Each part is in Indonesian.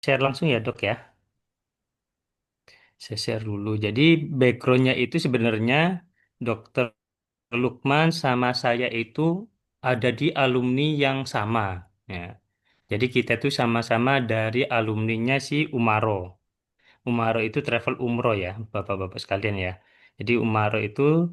Share langsung ya dok ya. Saya share dulu. Jadi backgroundnya itu sebenarnya Dokter Lukman sama saya itu ada di alumni yang sama. Ya. Jadi kita tuh sama-sama dari alumninya si Umaro. Umaro itu travel umroh ya, bapak-bapak sekalian ya. Jadi Umaro itu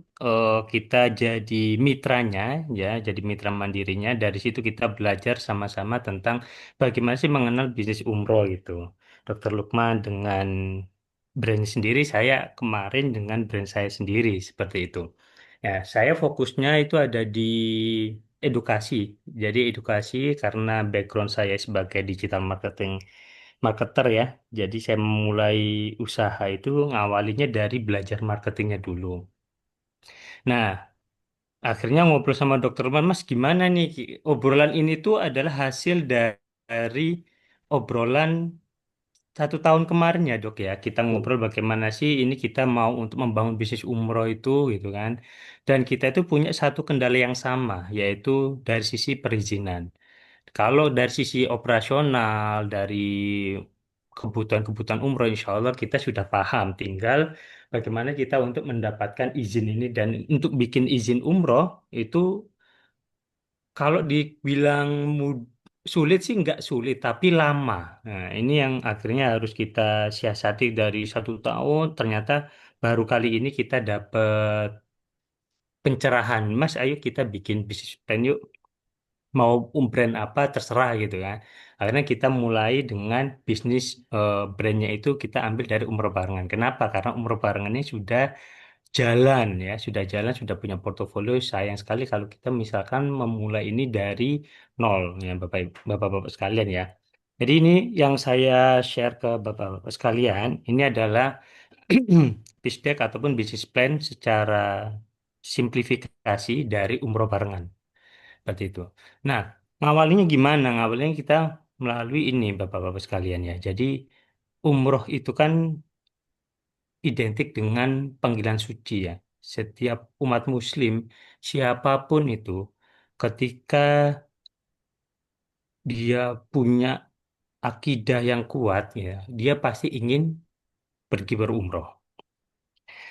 kita jadi mitranya, ya, jadi mitra mandirinya. Dari situ kita belajar sama-sama tentang bagaimana sih mengenal bisnis umroh gitu. Dokter Lukman dengan brand sendiri, saya kemarin dengan brand saya sendiri seperti itu. Ya, saya fokusnya itu ada di edukasi. Jadi edukasi karena background saya sebagai digital marketer ya. Jadi saya memulai usaha itu ngawalinya dari belajar marketingnya dulu. Nah, akhirnya ngobrol sama Dokter Ruman, Mas gimana nih? Obrolan ini tuh adalah hasil dari obrolan 1 tahun kemarin ya dok ya. Kita ngobrol bagaimana sih ini kita mau untuk membangun bisnis umroh itu gitu kan. Dan kita itu punya satu kendala yang sama, yaitu dari sisi perizinan. Kalau dari sisi operasional, dari kebutuhan-kebutuhan umroh, insya Allah kita sudah paham. Tinggal bagaimana kita untuk mendapatkan izin ini dan untuk bikin izin umroh itu kalau dibilang sulit sih nggak sulit, tapi lama. Nah, ini yang akhirnya harus kita siasati dari 1 tahun. Ternyata baru kali ini kita dapat pencerahan. Mas, ayo kita bikin bisnis plan yuk. Mau brand apa terserah gitu kan. Akhirnya kita mulai dengan bisnis brandnya itu kita ambil dari umroh barengan. Kenapa? Karena umroh barengan ini sudah jalan ya, sudah jalan, sudah punya portofolio. Sayang sekali kalau kita misalkan memulai ini dari nol ya Bapak-bapak sekalian ya. Jadi ini yang saya share ke Bapak-bapak sekalian, ini adalah pitch deck ataupun bisnis plan secara simplifikasi dari umroh barengan. Seperti itu. Nah, ngawalnya gimana? Ngawalnya kita melalui ini, Bapak-Bapak sekalian ya. Jadi, umroh itu kan identik dengan panggilan suci ya. Setiap umat Muslim, siapapun itu, ketika dia punya akidah yang kuat ya, dia pasti ingin pergi berumroh.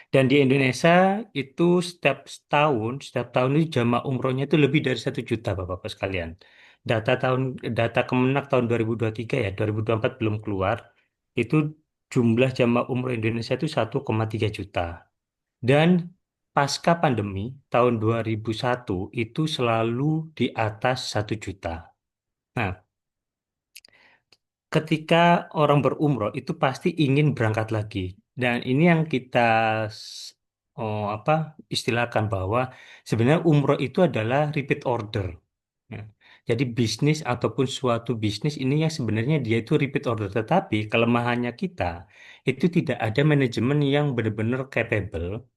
Dan di Indonesia itu setiap tahun itu jamaah umrohnya itu lebih dari 1 juta, Bapak-Bapak sekalian. Data tahun data Kemenak tahun 2023 ya, 2024 belum keluar. Itu jumlah jamaah umroh Indonesia itu 1,3 juta. Dan pasca pandemi tahun 2001 itu selalu di atas 1 juta. Nah, ketika orang berumroh itu pasti ingin berangkat lagi. Dan ini yang kita apa istilahkan bahwa sebenarnya umroh itu adalah repeat order. Ya. Jadi bisnis ataupun suatu bisnis ini yang sebenarnya dia itu repeat order. Tetapi kelemahannya kita itu tidak ada manajemen yang benar-benar capable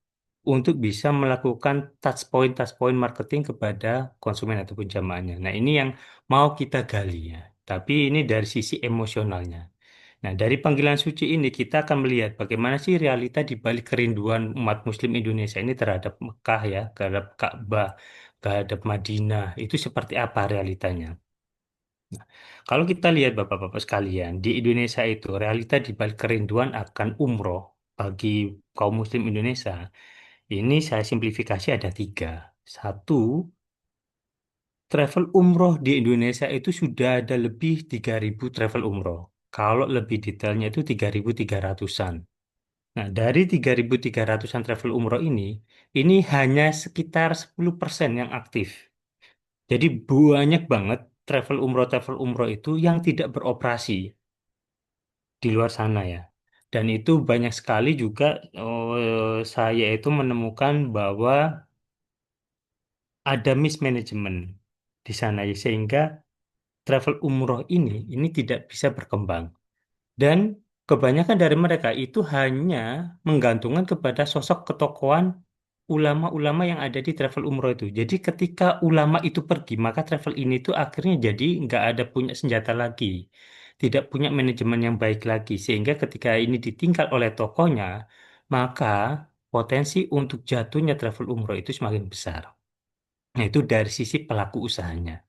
untuk bisa melakukan touch point marketing kepada konsumen ataupun jamaahnya. Nah, ini yang mau kita gali ya. Tapi ini dari sisi emosionalnya. Nah, dari panggilan suci ini kita akan melihat bagaimana sih realita di balik kerinduan umat Muslim Indonesia ini terhadap Mekah ya, terhadap Ka'bah, terhadap Madinah. Itu seperti apa realitanya? Kalau kita lihat Bapak-Bapak sekalian, di Indonesia itu realita di balik kerinduan akan umroh bagi kaum Muslim Indonesia ini saya simplifikasi ada 3. Satu, travel umroh di Indonesia itu sudah ada lebih 3.000 travel umroh. Kalau lebih detailnya itu 3.300-an. Nah, dari 3.300-an travel umroh ini hanya sekitar 10% yang aktif. Jadi banyak banget travel umroh itu yang tidak beroperasi di luar sana ya. Dan itu banyak sekali juga saya itu menemukan bahwa ada mismanagement di sana ya, sehingga travel umroh ini tidak bisa berkembang dan kebanyakan dari mereka itu hanya menggantungkan kepada sosok ketokohan ulama-ulama yang ada di travel umroh itu. Jadi ketika ulama itu pergi, maka travel ini tuh akhirnya jadi nggak ada punya senjata lagi, tidak punya manajemen yang baik lagi, sehingga ketika ini ditinggal oleh tokohnya, maka potensi untuk jatuhnya travel umroh itu semakin besar. Nah, itu dari sisi pelaku usahanya.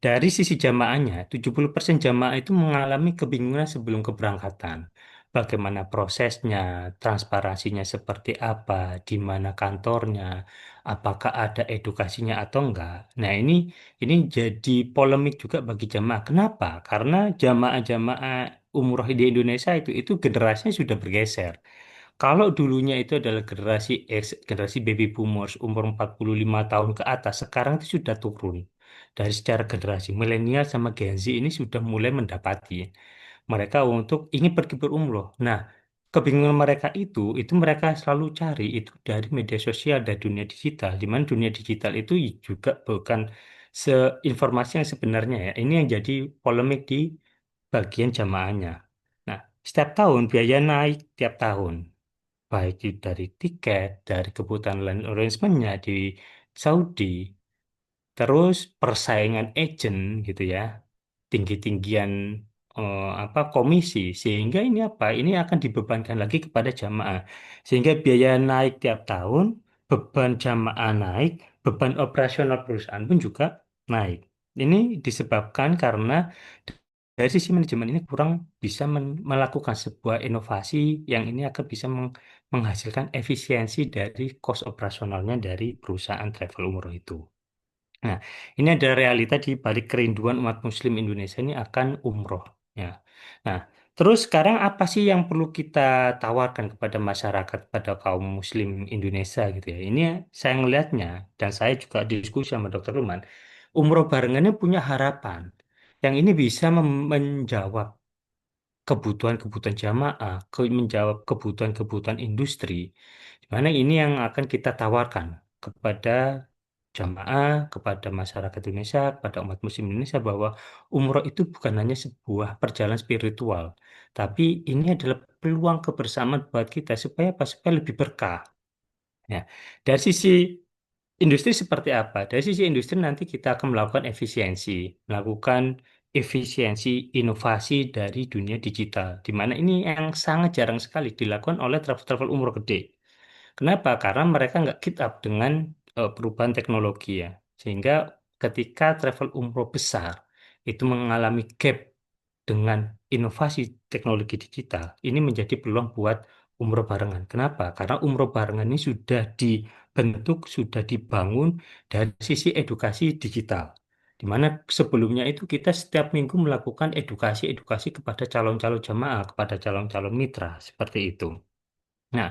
Dari sisi jamaahnya, 70% jamaah itu mengalami kebingungan sebelum keberangkatan. Bagaimana prosesnya, transparansinya seperti apa, di mana kantornya, apakah ada edukasinya atau enggak. Nah, ini jadi polemik juga bagi jamaah. Kenapa? Karena jamaah-jamaah umroh di Indonesia itu generasinya sudah bergeser. Kalau dulunya itu adalah generasi X, generasi baby boomers umur 45 tahun ke atas, sekarang itu sudah turun. Dari secara generasi milenial sama Gen Z ini sudah mulai mendapati mereka untuk ingin pergi berumroh. Nah, kebingungan mereka itu mereka selalu cari itu dari media sosial dan dunia digital. Di mana dunia digital itu juga bukan seinformasi yang sebenarnya ya. Ini yang jadi polemik di bagian jamaahnya. Nah, setiap tahun biaya naik tiap tahun baik itu dari tiket, dari kebutuhan land arrangement-nya di Saudi, terus persaingan agent gitu ya, tinggi-tinggian apa komisi, sehingga ini apa? Ini akan dibebankan lagi kepada jamaah, sehingga biaya naik tiap tahun, beban jamaah naik, beban operasional perusahaan pun juga naik. Ini disebabkan karena dari sisi manajemen ini kurang bisa melakukan sebuah inovasi yang ini akan bisa menghasilkan efisiensi dari cost operasionalnya dari perusahaan travel umroh itu. Nah, ini ada realita di balik kerinduan umat Muslim Indonesia ini akan umroh. Ya. Nah, terus sekarang apa sih yang perlu kita tawarkan kepada masyarakat, pada kaum Muslim Indonesia gitu ya? Ini saya ngelihatnya dan saya juga diskusi sama Dr. Luman, umroh barengannya punya harapan yang ini bisa menjawab kebutuhan-kebutuhan jamaah, menjawab kebutuhan-kebutuhan industri, di mana ini yang akan kita tawarkan kepada jamaah, kepada masyarakat Indonesia, kepada umat Muslim Indonesia bahwa umroh itu bukan hanya sebuah perjalanan spiritual, tapi ini adalah peluang kebersamaan buat kita supaya apa? Supaya lebih berkah. Ya, dari sisi industri seperti apa? Dari sisi industri nanti kita akan melakukan efisiensi inovasi dari dunia digital, di mana ini yang sangat jarang sekali dilakukan oleh travel-travel umroh gede. Kenapa? Karena mereka nggak keep up dengan perubahan teknologi ya. Sehingga ketika travel umroh besar itu mengalami gap dengan inovasi teknologi digital, ini menjadi peluang buat umroh barengan. Kenapa? Karena umroh barengan ini sudah dibentuk, sudah dibangun dari sisi edukasi digital. Di mana sebelumnya itu kita setiap minggu melakukan edukasi-edukasi kepada calon-calon jamaah, kepada calon-calon mitra, seperti itu. Nah,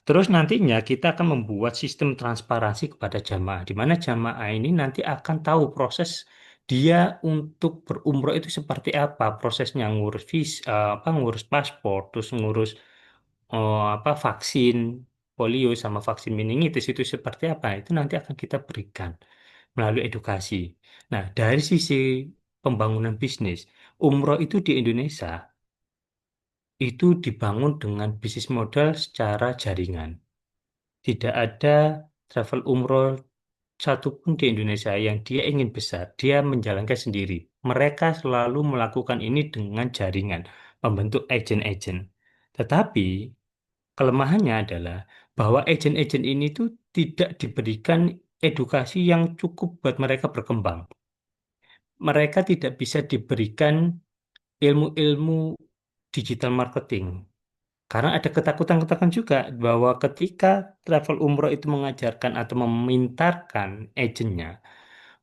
terus nantinya kita akan membuat sistem transparansi kepada jamaah, di mana jamaah ini nanti akan tahu proses dia untuk berumroh itu seperti apa, prosesnya ngurus apa ngurus paspor, terus ngurus apa vaksin polio sama vaksin meningitis itu seperti apa, itu nanti akan kita berikan melalui edukasi. Nah, dari sisi pembangunan bisnis, umroh itu di Indonesia itu dibangun dengan bisnis model secara jaringan. Tidak ada travel umroh satupun di Indonesia yang dia ingin besar, dia menjalankan sendiri. Mereka selalu melakukan ini dengan jaringan, membentuk agen-agen. Tetapi kelemahannya adalah bahwa agen-agen ini tuh tidak diberikan edukasi yang cukup buat mereka berkembang. Mereka tidak bisa diberikan ilmu-ilmu digital marketing. Karena ada ketakutan-ketakutan juga bahwa ketika travel umroh itu mengajarkan atau memintarkan agennya,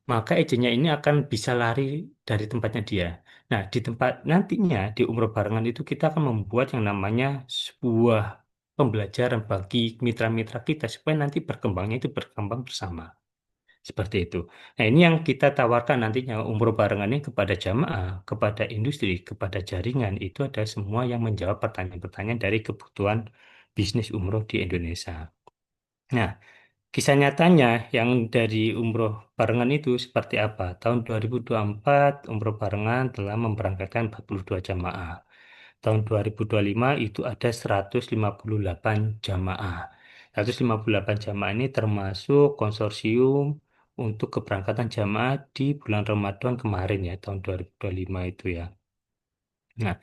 maka agennya ini akan bisa lari dari tempatnya dia. Nah, di tempat nantinya di umroh barengan itu kita akan membuat yang namanya sebuah pembelajaran bagi mitra-mitra kita supaya nanti berkembangnya itu berkembang bersama. Seperti itu. Nah, ini yang kita tawarkan nantinya umroh barengannya kepada jamaah, kepada industri, kepada jaringan. Itu ada semua yang menjawab pertanyaan-pertanyaan dari kebutuhan bisnis umroh di Indonesia. Nah, kisah nyatanya yang dari umroh barengan itu seperti apa? Tahun 2024, umroh barengan telah memberangkatkan 42 jamaah. Tahun 2025 itu ada 158 jamaah. 158 jamaah ini termasuk konsorsium untuk keberangkatan jamaah di bulan Ramadan kemarin ya, tahun 2025 itu ya. Nah,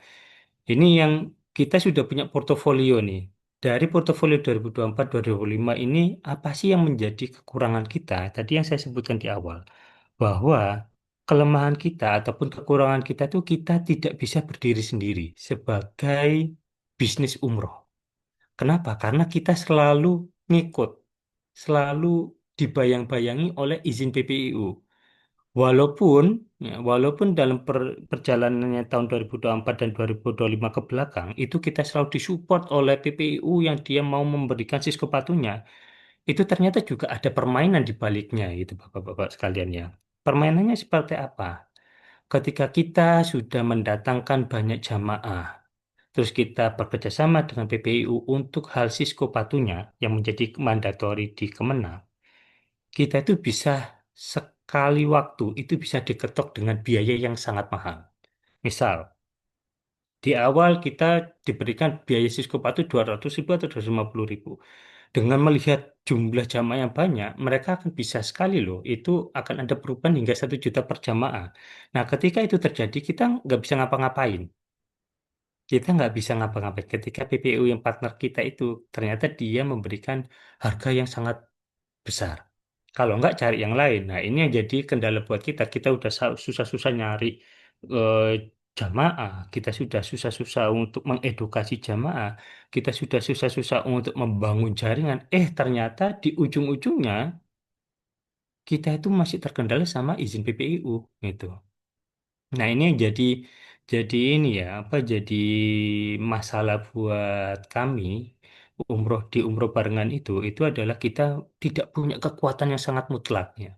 ini yang kita sudah punya portofolio nih. Dari portofolio 2024-2025 ini, apa sih yang menjadi kekurangan kita? Tadi yang saya sebutkan di awal, bahwa kelemahan kita ataupun kekurangan kita tuh kita tidak bisa berdiri sendiri sebagai bisnis umroh. Kenapa? Karena kita selalu ngikut, selalu dibayang-bayangi oleh izin PPIU. Walaupun walaupun dalam perjalanannya tahun 2024 dan 2025 ke belakang itu kita selalu disupport oleh PPIU yang dia mau memberikan siskopatunya. Itu ternyata juga ada permainan di baliknya itu Bapak-bapak sekalian ya. Permainannya seperti apa? Ketika kita sudah mendatangkan banyak jamaah, terus kita bekerja sama dengan PPIU untuk hal siskopatunya yang menjadi mandatori di Kemenang, kita itu bisa sekali waktu itu bisa diketok dengan biaya yang sangat mahal. Misal, di awal kita diberikan biaya siskopatu 200.000 atau 250.000. Dengan melihat jumlah jamaah yang banyak, mereka akan bisa sekali loh, itu akan ada perubahan hingga 1 juta per jamaah. Nah, ketika itu terjadi, kita nggak bisa ngapa-ngapain. Kita nggak bisa ngapa-ngapain ketika PPU yang partner kita itu ternyata dia memberikan harga yang sangat besar. Kalau nggak cari yang lain. Nah, ini yang jadi kendala buat kita. Kita udah susah-susah nyari eh, jamaah. Kita sudah susah-susah untuk mengedukasi jamaah. Kita sudah susah-susah untuk membangun jaringan. Ternyata di ujung-ujungnya kita itu masih terkendala sama izin PPIU gitu. Nah, ini yang jadi ini ya, apa jadi masalah buat kami di umroh barengan itu adalah kita tidak punya kekuatan yang sangat mutlak ya.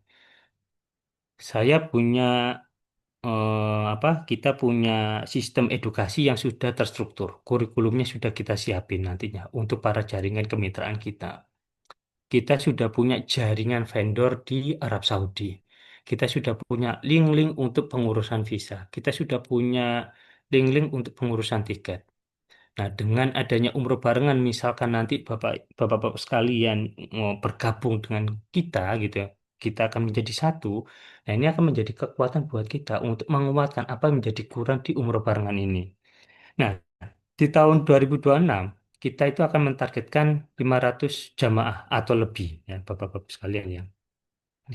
Saya punya kita punya sistem edukasi yang sudah terstruktur. Kurikulumnya sudah kita siapin nantinya untuk para jaringan kemitraan kita. Kita sudah punya jaringan vendor di Arab Saudi. Kita sudah punya link-link untuk pengurusan visa. Kita sudah punya link-link untuk pengurusan tiket. Nah, dengan adanya umroh barengan, misalkan nanti bapak-bapak sekalian mau bergabung dengan kita gitu ya, kita akan menjadi satu. Nah, ini akan menjadi kekuatan buat kita untuk menguatkan apa yang menjadi kurang di umroh barengan ini. Nah, di tahun 2026 kita itu akan mentargetkan 500 jamaah atau lebih ya Bapak-bapak sekalian ya.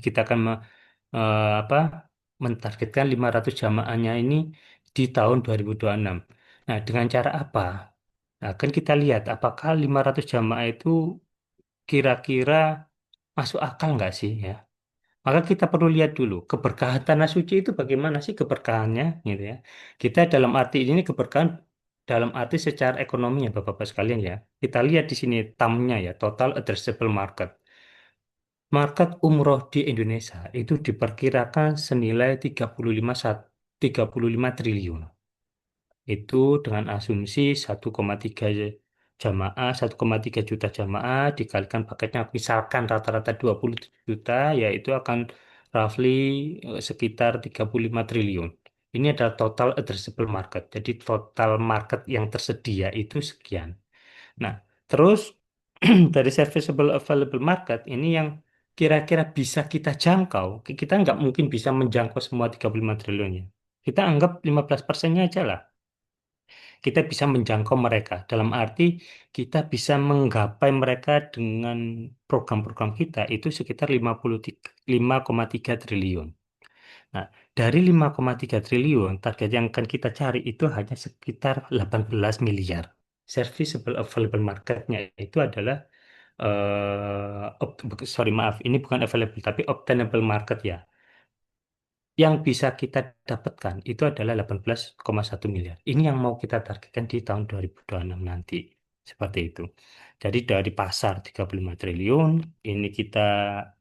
Kita akan apa mentargetkan 500 jamaahnya ini di tahun 2026. Nah, dengan cara apa? Nah, kan kita lihat apakah 500 jamaah itu kira-kira masuk akal nggak sih ya? Maka kita perlu lihat dulu keberkahan tanah suci itu bagaimana sih keberkahannya gitu ya. Kita dalam arti ini keberkahan dalam arti secara ekonomi ya Bapak-Bapak sekalian ya. Kita lihat di sini TAM-nya ya, Total Addressable Market. Market umroh di Indonesia itu diperkirakan senilai 35 triliun. Itu dengan asumsi 1,3 jamaah, 1,3 juta jamaah dikalikan paketnya misalkan rata-rata 20 juta, yaitu akan roughly sekitar 35 triliun. Ini adalah total addressable market. Jadi total market yang tersedia itu sekian. Nah, terus dari serviceable available market ini yang kira-kira bisa kita jangkau, kita nggak mungkin bisa menjangkau semua 35 triliunnya. Kita anggap 15%-nya aja lah kita bisa menjangkau mereka. Dalam arti kita bisa menggapai mereka dengan program-program kita itu sekitar 5,3 triliun. Nah, dari 5,3 triliun, target yang akan kita cari itu hanya sekitar 18 miliar. Serviceable available marketnya itu adalah sorry maaf, ini bukan available tapi obtainable market ya. Yang bisa kita dapatkan itu adalah 18,1 miliar. Ini yang mau kita targetkan di tahun 2026 nanti. Seperti itu. Jadi dari pasar 35 triliun, ini kita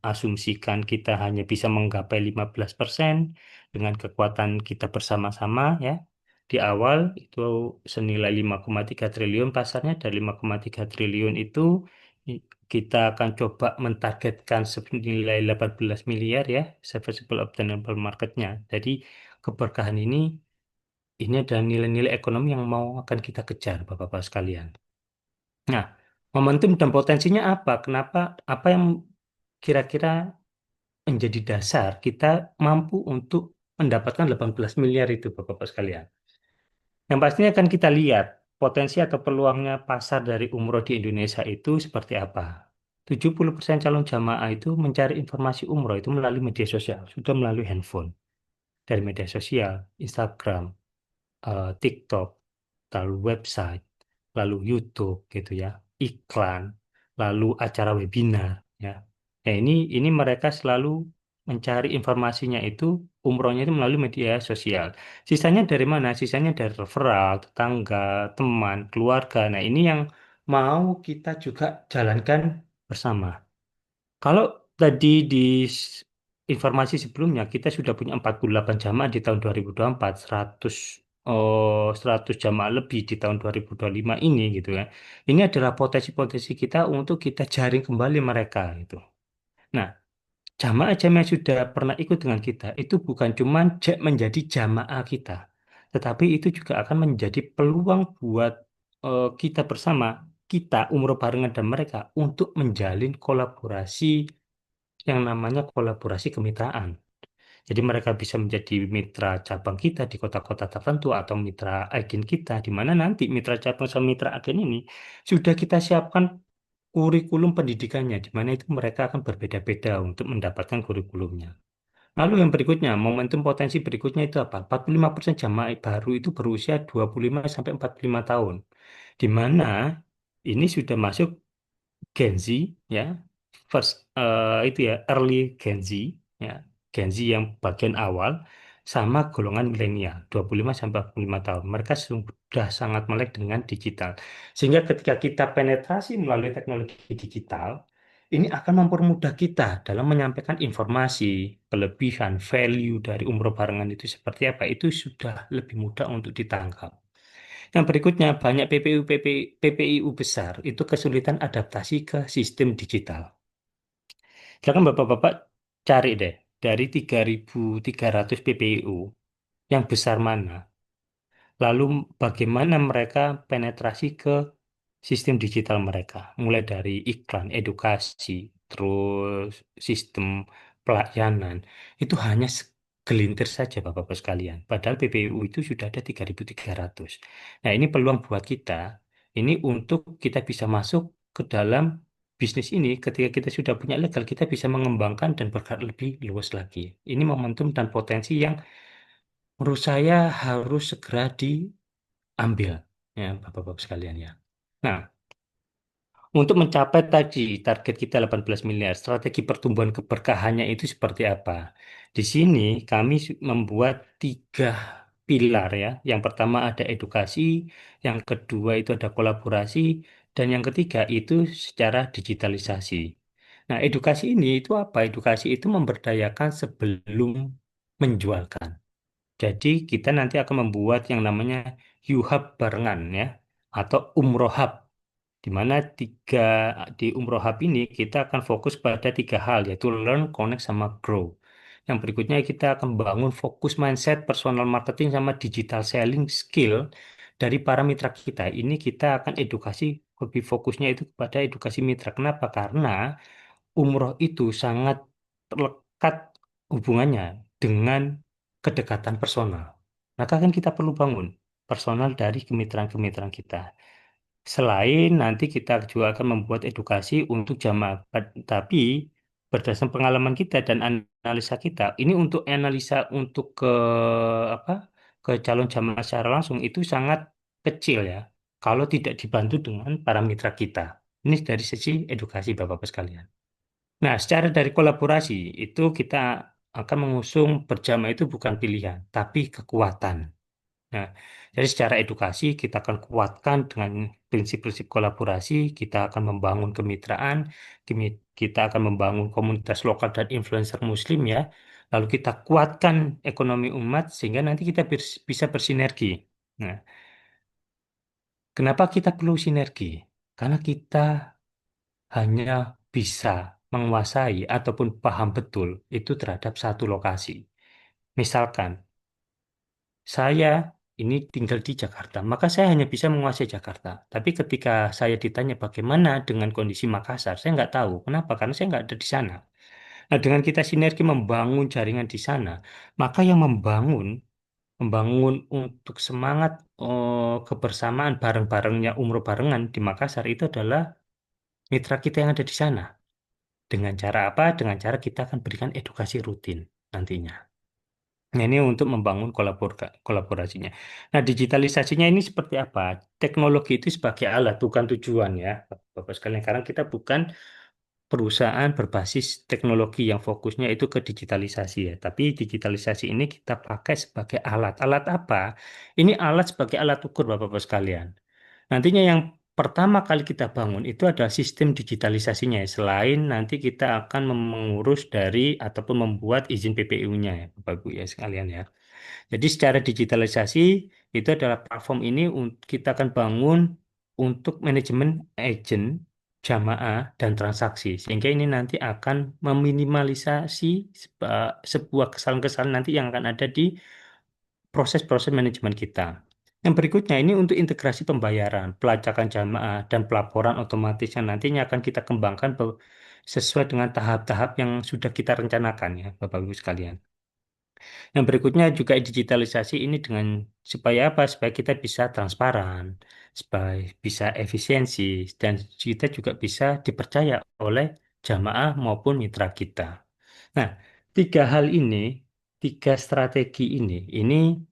asumsikan kita hanya bisa menggapai 15% dengan kekuatan kita bersama-sama ya. Di awal itu senilai 5,3 triliun pasarnya, dari 5,3 triliun itu kita akan coba mentargetkan senilai 18 miliar ya, serviceable obtainable marketnya. Jadi keberkahan ini adalah nilai-nilai ekonomi yang mau akan kita kejar, Bapak-Bapak sekalian. Nah, momentum dan potensinya apa? Kenapa? Apa yang kira-kira menjadi dasar kita mampu untuk mendapatkan 18 miliar itu, Bapak-Bapak sekalian? Yang pastinya akan kita lihat potensi atau peluangnya pasar dari umroh di Indonesia itu seperti apa. 70% calon jamaah itu mencari informasi umroh itu melalui media sosial, sudah melalui handphone. dari media sosial, Instagram, TikTok, lalu website, lalu YouTube gitu ya, iklan, lalu acara webinar ya. Nah, ini mereka selalu mencari informasinya itu umrohnya itu melalui media sosial. Sisanya dari mana? Sisanya dari referral, tetangga, teman, keluarga. Nah, ini yang mau kita juga jalankan bersama. Kalau tadi di informasi sebelumnya kita sudah punya 48 jamaah di tahun 2024, 100 jamaah lebih di tahun 2025 ini gitu ya. Ini adalah potensi-potensi kita untuk kita jaring kembali mereka gitu. Nah, jamaah-jamaah yang sudah pernah ikut dengan kita itu bukan cuma menjadi jamaah kita, tetapi itu juga akan menjadi peluang buat kita bersama, kita umroh barengan dan mereka untuk menjalin kolaborasi yang namanya kolaborasi kemitraan. Jadi mereka bisa menjadi mitra cabang kita di kota-kota tertentu atau mitra agen kita, di mana nanti mitra cabang sama mitra agen ini sudah kita siapkan kurikulum pendidikannya, di mana itu mereka akan berbeda-beda untuk mendapatkan kurikulumnya. Lalu yang berikutnya, momentum potensi berikutnya itu apa? 45% jamaah baru itu berusia 25 sampai 45 tahun, di mana ini sudah masuk Gen Z ya, first itu ya early Gen Z ya, Gen Z yang bagian awal sama golongan milenial 25 sampai 45 tahun. Mereka sudah sangat melek dengan digital. Sehingga ketika kita penetrasi melalui teknologi digital, ini akan mempermudah kita dalam menyampaikan informasi, kelebihan, value dari umroh barengan itu seperti apa, itu sudah lebih mudah untuk ditangkap. Yang berikutnya, banyak PPIU besar itu kesulitan adaptasi ke sistem digital. Silakan Bapak-Bapak cari deh, dari 3.300 PPIU, yang besar mana? Lalu bagaimana mereka penetrasi ke sistem digital mereka, mulai dari iklan, edukasi, terus sistem pelayanan, itu hanya segelintir saja Bapak-Bapak sekalian. Padahal PPU itu sudah ada 3.300. Nah, ini peluang buat kita, ini untuk kita bisa masuk ke dalam bisnis ini, ketika kita sudah punya legal, kita bisa mengembangkan dan bergerak lebih luas lagi. Ini momentum dan potensi yang menurut saya harus segera diambil, ya Bapak-Bapak sekalian ya. Nah, untuk mencapai tadi target kita 18 miliar, strategi pertumbuhan keberkahannya itu seperti apa? Di sini kami membuat tiga pilar ya. Yang pertama ada edukasi, yang kedua itu ada kolaborasi, dan yang ketiga itu secara digitalisasi. Nah, edukasi ini itu apa? Edukasi itu memberdayakan sebelum menjualkan. Jadi kita nanti akan membuat yang namanya UHub barengan ya, atau Umroh Hub di mana di Umroh Hub ini kita akan fokus pada tiga hal yaitu learn, connect, sama grow. Yang berikutnya kita akan bangun fokus mindset, personal marketing, sama digital selling skill dari para mitra kita. Ini kita akan edukasi lebih fokusnya itu kepada edukasi mitra. Kenapa? Karena umroh itu sangat terlekat hubungannya dengan kedekatan personal. Maka kan kita perlu bangun personal dari kemitraan-kemitraan kita. Selain nanti kita juga akan membuat edukasi untuk jamaah, tapi berdasarkan pengalaman kita dan analisa kita, ini untuk analisa untuk ke apa ke calon jamaah secara langsung itu sangat kecil ya, kalau tidak dibantu dengan para mitra kita. Ini dari sisi edukasi Bapak-Bapak sekalian. Nah, secara dari kolaborasi itu kita akan mengusung berjamaah itu bukan pilihan, tapi kekuatan. Nah, jadi secara edukasi kita akan kuatkan dengan prinsip-prinsip kolaborasi, kita akan membangun kemitraan, kita akan membangun komunitas lokal dan influencer Muslim ya. Lalu kita kuatkan ekonomi umat sehingga nanti kita bisa bersinergi. Nah, kenapa kita perlu sinergi? Karena kita hanya bisa menguasai ataupun paham betul itu terhadap satu lokasi. Misalkan saya ini tinggal di Jakarta, maka saya hanya bisa menguasai Jakarta. Tapi ketika saya ditanya bagaimana dengan kondisi Makassar, saya nggak tahu. Kenapa? Karena saya nggak ada di sana. Nah, dengan kita sinergi membangun jaringan di sana, maka yang membangun untuk semangat kebersamaan bareng-barengnya umroh barengan di Makassar itu adalah mitra kita yang ada di sana. Dengan cara apa? Dengan cara kita akan berikan edukasi rutin nantinya. Nah, ini untuk membangun kolaborasinya. Nah, digitalisasinya ini seperti apa? Teknologi itu sebagai alat, bukan tujuan ya, Bapak sekalian. Karena kita bukan perusahaan berbasis teknologi yang fokusnya itu ke digitalisasi ya. Tapi digitalisasi ini kita pakai sebagai alat. Alat apa? Ini alat sebagai alat ukur Bapak-Bapak sekalian. Nantinya yang pertama kali kita bangun itu adalah sistem digitalisasinya ya. Selain nanti kita akan mengurus dari ataupun membuat izin PPU-nya ya, Bapak Ibu ya sekalian ya. Jadi secara digitalisasi itu adalah platform ini kita akan bangun untuk manajemen agent, jamaah, dan transaksi. Sehingga ini nanti akan meminimalisasi sebuah kesalahan-kesalahan nanti yang akan ada di proses-proses manajemen kita. Yang berikutnya ini untuk integrasi pembayaran, pelacakan jamaah, dan pelaporan otomatis yang nantinya akan kita kembangkan sesuai dengan tahap-tahap yang sudah kita rencanakan ya, Bapak Ibu sekalian. Yang berikutnya juga digitalisasi ini dengan supaya apa? Supaya kita bisa transparan, supaya bisa efisiensi, dan kita juga bisa dipercaya oleh jamaah maupun mitra kita. Nah, tiga hal ini, tiga strategi ini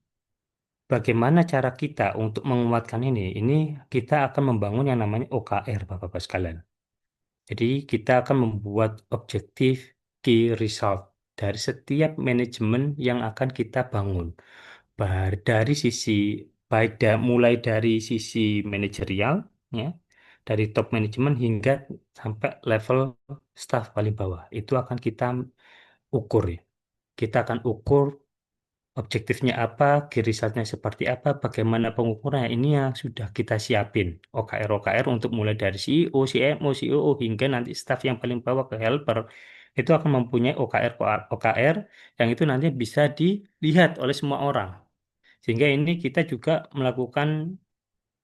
bagaimana cara kita untuk menguatkan ini? Ini kita akan membangun yang namanya OKR, Bapak-Bapak sekalian. Jadi kita akan membuat objektif key result dari setiap manajemen yang akan kita bangun. Dari sisi mulai dari sisi manajerial ya, dari top manajemen hingga sampai level staff paling bawah. Itu akan kita ukur ya. Kita akan ukur objektifnya apa, key resultnya seperti apa, bagaimana pengukurannya. Ini yang sudah kita siapin. OKR-OKR untuk mulai dari CEO, CMO, COO, hingga nanti staff yang paling bawah ke helper. Itu akan mempunyai OKR yang itu nanti bisa dilihat oleh semua orang. Sehingga ini kita juga melakukan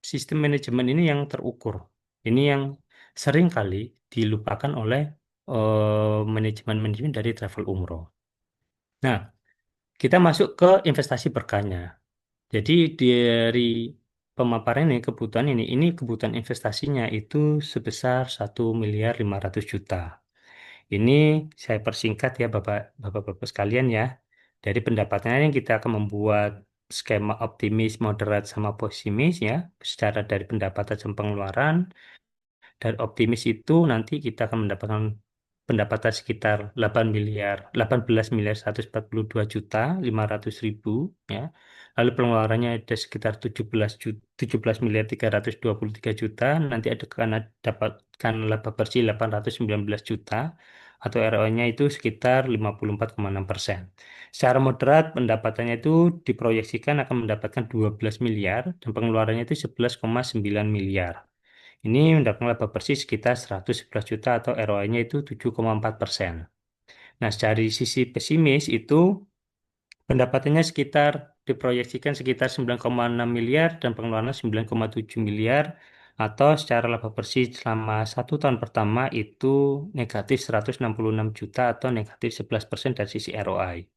sistem manajemen ini yang terukur. Ini yang sering kali dilupakan oleh manajemen-manajemen dari travel umroh. Nah, kita masuk ke investasi berkahnya. Jadi dari pemaparan ini, kebutuhan ini kebutuhan investasinya itu sebesar 1.500.000.000. Ini saya persingkat ya Bapak-Bapak sekalian ya. Dari pendapatannya yang kita akan membuat skema optimis, moderat, sama pesimis ya. Secara dari pendapatan dan pengeluaran. Dari optimis itu nanti kita akan mendapatkan pendapatan sekitar 18.142.500.000 ya. Lalu pengeluarannya ada sekitar 17.323.000. Nanti ada karena dapatkan laba bersih 819 juta atau ROI-nya itu sekitar 54,6%. Secara moderat pendapatannya itu diproyeksikan akan mendapatkan 12 miliar dan pengeluarannya itu 11,9 miliar. Ini mendapatkan laba bersih sekitar 111 juta atau ROI-nya itu 7,4%. Nah, dari sisi pesimis itu pendapatannya sekitar diproyeksikan sekitar 9,6 miliar dan pengeluaran 9,7 miliar atau secara laba bersih selama 1 tahun pertama itu negatif 166 juta atau negatif 11% dari sisi ROI.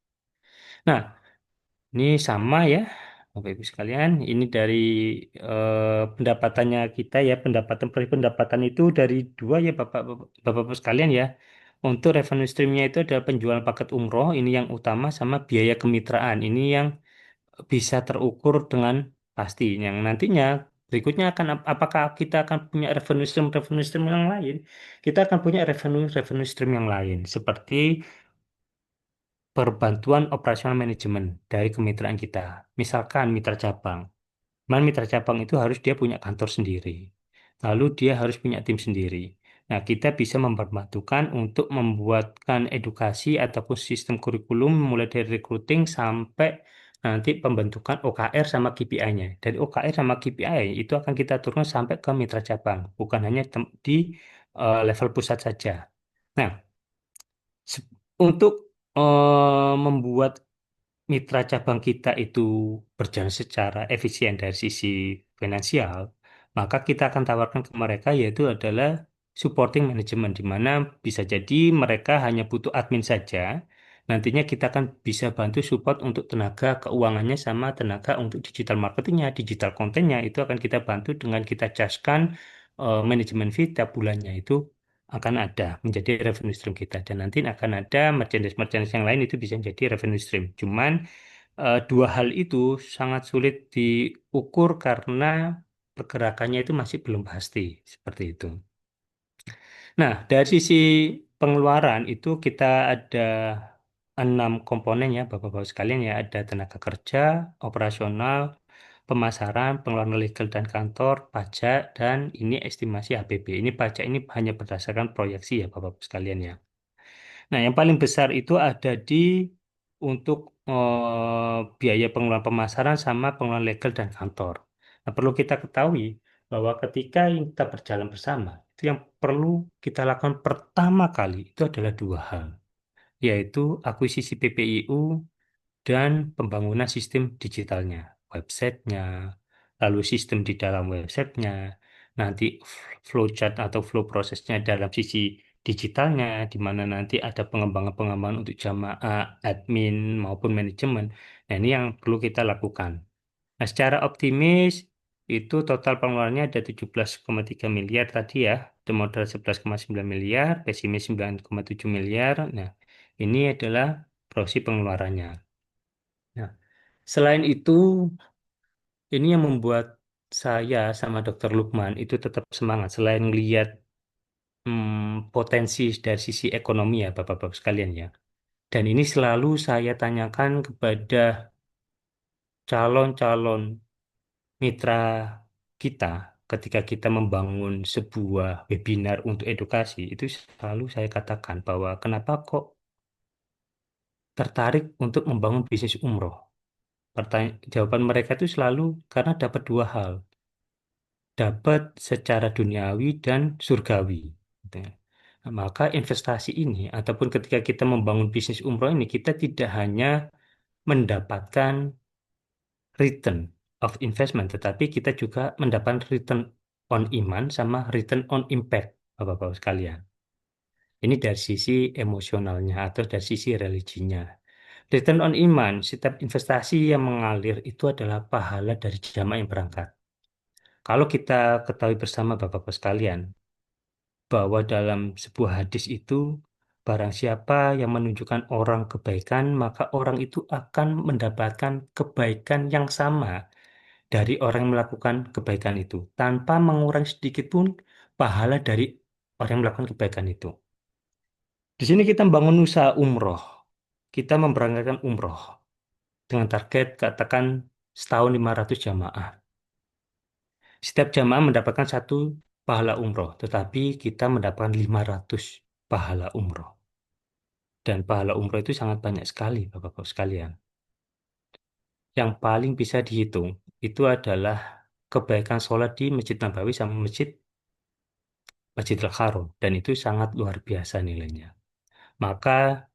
Nah, ini sama ya, Bapak Ibu sekalian. Ini dari pendapatannya kita ya, pendapatan itu dari dua ya Bapak-Bapak sekalian ya. Untuk revenue streamnya itu ada penjualan paket umroh, ini yang utama sama biaya kemitraan. Ini yang bisa terukur dengan pasti. Yang nantinya berikutnya akan apakah kita akan punya revenue stream yang lain? Kita akan punya revenue stream yang lain seperti perbantuan operasional manajemen dari kemitraan kita. Misalkan mitra cabang. Mitra cabang itu harus dia punya kantor sendiri. Lalu dia harus punya tim sendiri. Nah, kita bisa memperbantukan untuk membuatkan edukasi ataupun sistem kurikulum mulai dari recruiting sampai nanti pembentukan OKR sama KPI-nya. Dari OKR sama KPI itu akan kita turun sampai ke mitra cabang, bukan hanya di level pusat saja. Nah, se- untuk membuat mitra cabang kita itu berjalan secara efisien dari sisi finansial, maka kita akan tawarkan ke mereka yaitu adalah supporting management, di mana bisa jadi mereka hanya butuh admin saja. Nantinya kita akan bisa bantu support untuk tenaga keuangannya sama tenaga untuk digital marketingnya, digital kontennya itu akan kita bantu dengan kita caskan manajemen fee tiap bulannya itu akan ada menjadi revenue stream kita dan nanti akan ada merchandise-merchandise yang lain itu bisa menjadi revenue stream. Cuman dua hal itu sangat sulit diukur karena pergerakannya itu masih belum pasti seperti itu. Nah, dari sisi pengeluaran itu kita ada 6 komponen ya, Bapak-Bapak sekalian ya. Ada tenaga kerja, operasional, pemasaran, pengeluaran legal dan kantor, pajak, dan ini estimasi HPB. Ini pajak ini hanya berdasarkan proyeksi ya, Bapak-Bapak sekalian ya. Nah, yang paling besar itu ada di untuk biaya pengeluaran pemasaran sama pengeluaran legal dan kantor. Nah, perlu kita ketahui bahwa ketika kita berjalan bersama, itu yang perlu kita lakukan pertama kali itu adalah dua hal, yaitu akuisisi PPIU dan pembangunan sistem digitalnya, websitenya, lalu sistem di dalam websitenya, nanti flowchart atau flow prosesnya dalam sisi digitalnya, di mana nanti ada pengembangan-pengembangan untuk jamaah, admin, maupun manajemen. Nah, ini yang perlu kita lakukan. Nah, secara optimis, itu total pengeluarannya ada 17,3 miliar tadi ya, itu modal 11,9 miliar, pesimis 9,7 miliar. Nah, ini adalah proyeksi pengeluarannya. Nah, selain itu, ini yang membuat saya sama Dokter Lukman itu tetap semangat selain lihat potensi dari sisi ekonomi ya Bapak-Bapak sekalian ya. Dan ini selalu saya tanyakan kepada calon-calon mitra kita ketika kita membangun sebuah webinar untuk edukasi, itu selalu saya katakan bahwa kenapa kok tertarik untuk membangun bisnis umroh. Jawaban mereka itu selalu karena dapat dua hal. Dapat secara duniawi dan surgawi. Gitu ya. Nah, maka investasi ini, ataupun ketika kita membangun bisnis umroh ini, kita tidak hanya mendapatkan return of investment, tetapi kita juga mendapatkan return on iman sama return on impact, Bapak-Bapak sekalian. Ini dari sisi emosionalnya atau dari sisi religinya. Return on iman, setiap investasi yang mengalir itu adalah pahala dari jamaah yang berangkat. Kalau kita ketahui bersama Bapak-Bapak sekalian, bahwa dalam sebuah hadis itu barang siapa yang menunjukkan orang kebaikan, maka orang itu akan mendapatkan kebaikan yang sama dari orang yang melakukan kebaikan itu, tanpa mengurangi sedikit pun pahala dari orang yang melakukan kebaikan itu. Di sini kita membangun usaha umroh, kita memberangkatkan umroh dengan target katakan setahun 500 jamaah. Setiap jamaah mendapatkan satu pahala umroh, tetapi kita mendapatkan 500 pahala umroh. Dan pahala umroh itu sangat banyak sekali, Bapak-Bapak sekalian. Yang paling bisa dihitung itu adalah kebaikan sholat di Masjid Nabawi sama Masjidil Haram. Dan itu sangat luar biasa nilainya. Maka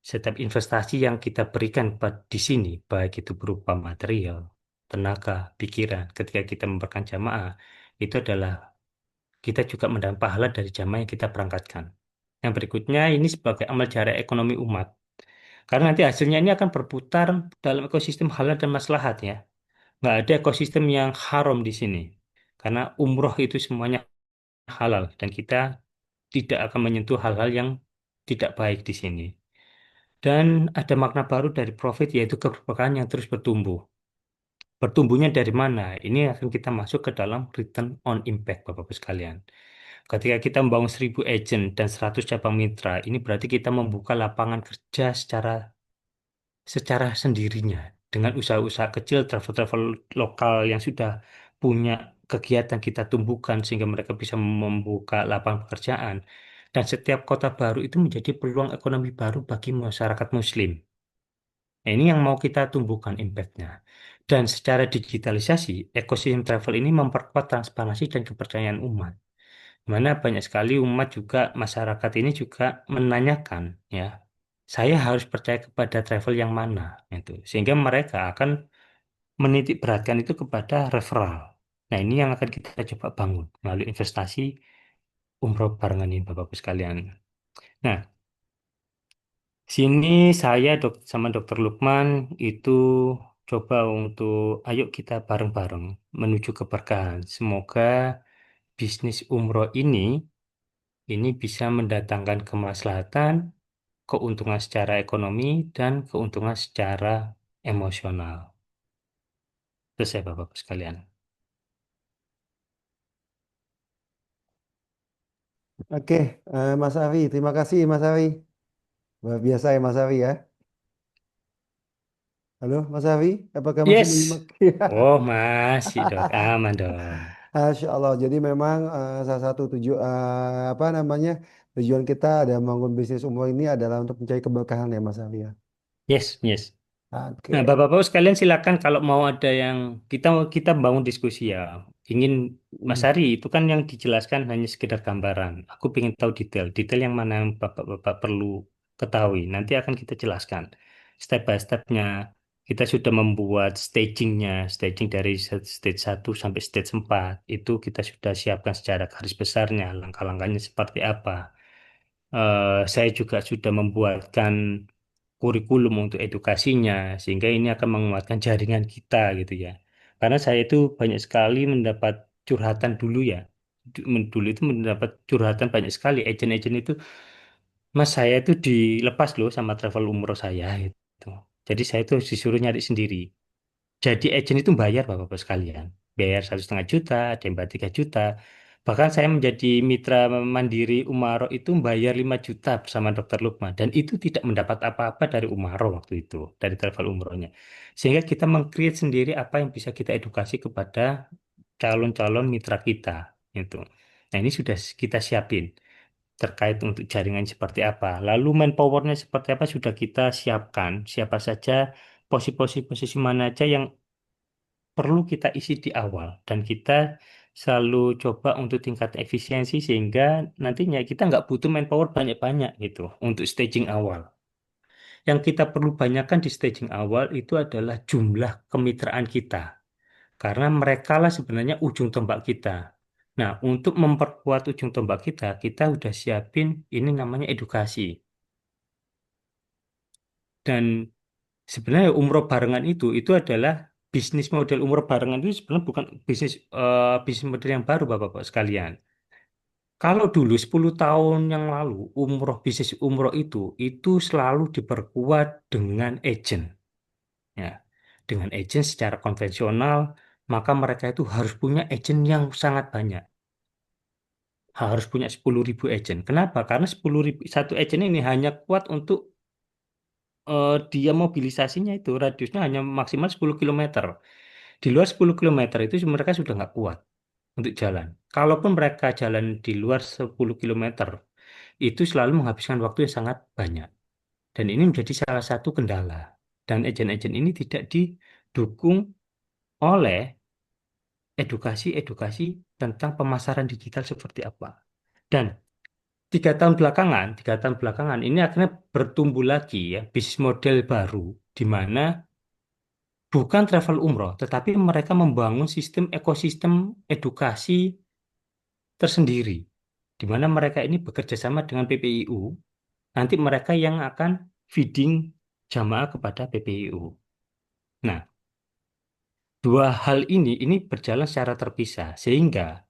setiap investasi yang kita berikan di sini, baik itu berupa material, tenaga, pikiran, ketika kita memberikan jamaah, itu adalah kita juga mendapat pahala dari jamaah yang kita berangkatkan. Yang berikutnya ini sebagai amal jariah ekonomi umat. Karena nanti hasilnya ini akan berputar dalam ekosistem halal dan maslahat ya. Nggak ada ekosistem yang haram di sini. Karena umroh itu semuanya halal dan kita tidak akan menyentuh hal-hal yang tidak baik di sini. Dan ada makna baru dari profit yaitu keberkahan yang terus bertumbuh. Bertumbuhnya dari mana? Ini akan kita masuk ke dalam return on impact, Bapak-Bapak sekalian. Ketika kita membangun 1.000 agent dan 100 cabang mitra, ini berarti kita membuka lapangan kerja secara sendirinya. Dengan usaha-usaha kecil, travel-travel lokal yang sudah punya kegiatan kita tumbuhkan sehingga mereka bisa membuka lapangan pekerjaan. Dan setiap kota baru itu menjadi peluang ekonomi baru bagi masyarakat Muslim. Nah, ini yang mau kita tumbuhkan impact-nya. Dan secara digitalisasi, ekosistem travel ini memperkuat transparansi dan kepercayaan umat. Mana banyak sekali umat juga masyarakat ini juga menanyakan ya, saya harus percaya kepada travel yang mana itu. Sehingga mereka akan menitik beratkan itu kepada referral. Nah, ini yang akan kita coba bangun melalui investasi umroh barengan ini Bapak-Bapak sekalian. Nah, sini saya sama Dokter Lukman itu coba untuk ayo kita bareng-bareng menuju keberkahan. Semoga bisnis umroh ini bisa mendatangkan kemaslahatan, keuntungan secara ekonomi, dan keuntungan secara emosional. Terus saya Bapak sekalian. Oke, Mas Awi, terima kasih Mas Awi. Luar biasa ya Mas Awi ya. Halo Mas Awi, apakah masih menyimak? Yes. Oh, masih dong. Aman dong. Masya Allah. Jadi memang salah satu apa namanya tujuan kita ada membangun bisnis umroh ini adalah untuk mencari keberkahan ya Mas Awi ya. Yes, yes. Nah, Oke. Bapak-Bapak sekalian silakan kalau mau ada yang kita bangun diskusi ya. Ingin Mas Hmm. Ari itu kan yang dijelaskan hanya sekedar gambaran. Aku ingin tahu detail, detail yang mana yang Bapak-Bapak perlu ketahui. Nanti akan kita jelaskan step by stepnya. Kita sudah membuat stagingnya, staging dari stage 1 sampai stage 4. Itu kita sudah siapkan secara garis besarnya, langkah-langkahnya seperti apa. Saya juga sudah membuatkan kurikulum untuk edukasinya, sehingga ini akan menguatkan jaringan kita gitu ya. Karena saya itu banyak sekali mendapat curhatan dulu ya. Dulu itu mendapat curhatan banyak sekali. Agent-agent itu, Mas saya itu dilepas loh sama travel umroh saya gitu. Jadi saya itu disuruh nyari sendiri. Jadi agent itu bayar Bapak-Bapak sekalian. Bayar 1,5 juta, ada yang bayar 3 juta. Bahkan saya menjadi mitra mandiri Umaro itu bayar 5 juta bersama Dokter Lukman. Dan itu tidak mendapat apa-apa dari Umaro waktu itu, dari travel umrohnya. Sehingga kita meng-create sendiri apa yang bisa kita edukasi kepada calon-calon mitra kita. Itu. Nah ini sudah kita siapin terkait untuk jaringan seperti apa. Lalu manpowernya seperti apa sudah kita siapkan. Siapa saja posisi-posisi mana aja yang perlu kita isi di awal dan kita selalu coba untuk tingkat efisiensi sehingga nantinya kita nggak butuh manpower banyak-banyak gitu untuk staging awal. Yang kita perlu banyakkan di staging awal itu adalah jumlah kemitraan kita karena mereka lah sebenarnya ujung tombak kita. Nah, untuk memperkuat ujung tombak kita, kita udah siapin ini namanya edukasi. Dan sebenarnya umroh barengan itu adalah bisnis model umroh barengan itu sebenarnya bukan bisnis model yang baru Bapak-Bapak sekalian. Kalau dulu 10 tahun yang lalu bisnis umroh itu selalu diperkuat dengan agent ya. Dengan agent secara konvensional, maka mereka itu harus punya agent yang sangat banyak. Harus punya 10.000 agent. Kenapa? Karena 10.000 satu agent ini hanya kuat untuk dia mobilisasinya itu radiusnya hanya maksimal 10 kilometer. Di luar 10 kilometer itu mereka sudah nggak kuat untuk jalan. Kalaupun mereka jalan di luar 10 kilometer, itu selalu menghabiskan waktu yang sangat banyak. Dan ini menjadi salah satu kendala. Dan agen-agen ini tidak didukung oleh edukasi-edukasi tentang pemasaran digital seperti apa. Dan 3 tahun belakangan ini akhirnya bertumbuh lagi ya bisnis model baru di mana bukan travel umroh, tetapi mereka membangun sistem ekosistem edukasi tersendiri, di mana mereka ini bekerja sama dengan PPIU. Nanti mereka yang akan feeding jamaah kepada PPIU. Nah, dua hal ini berjalan secara terpisah, sehingga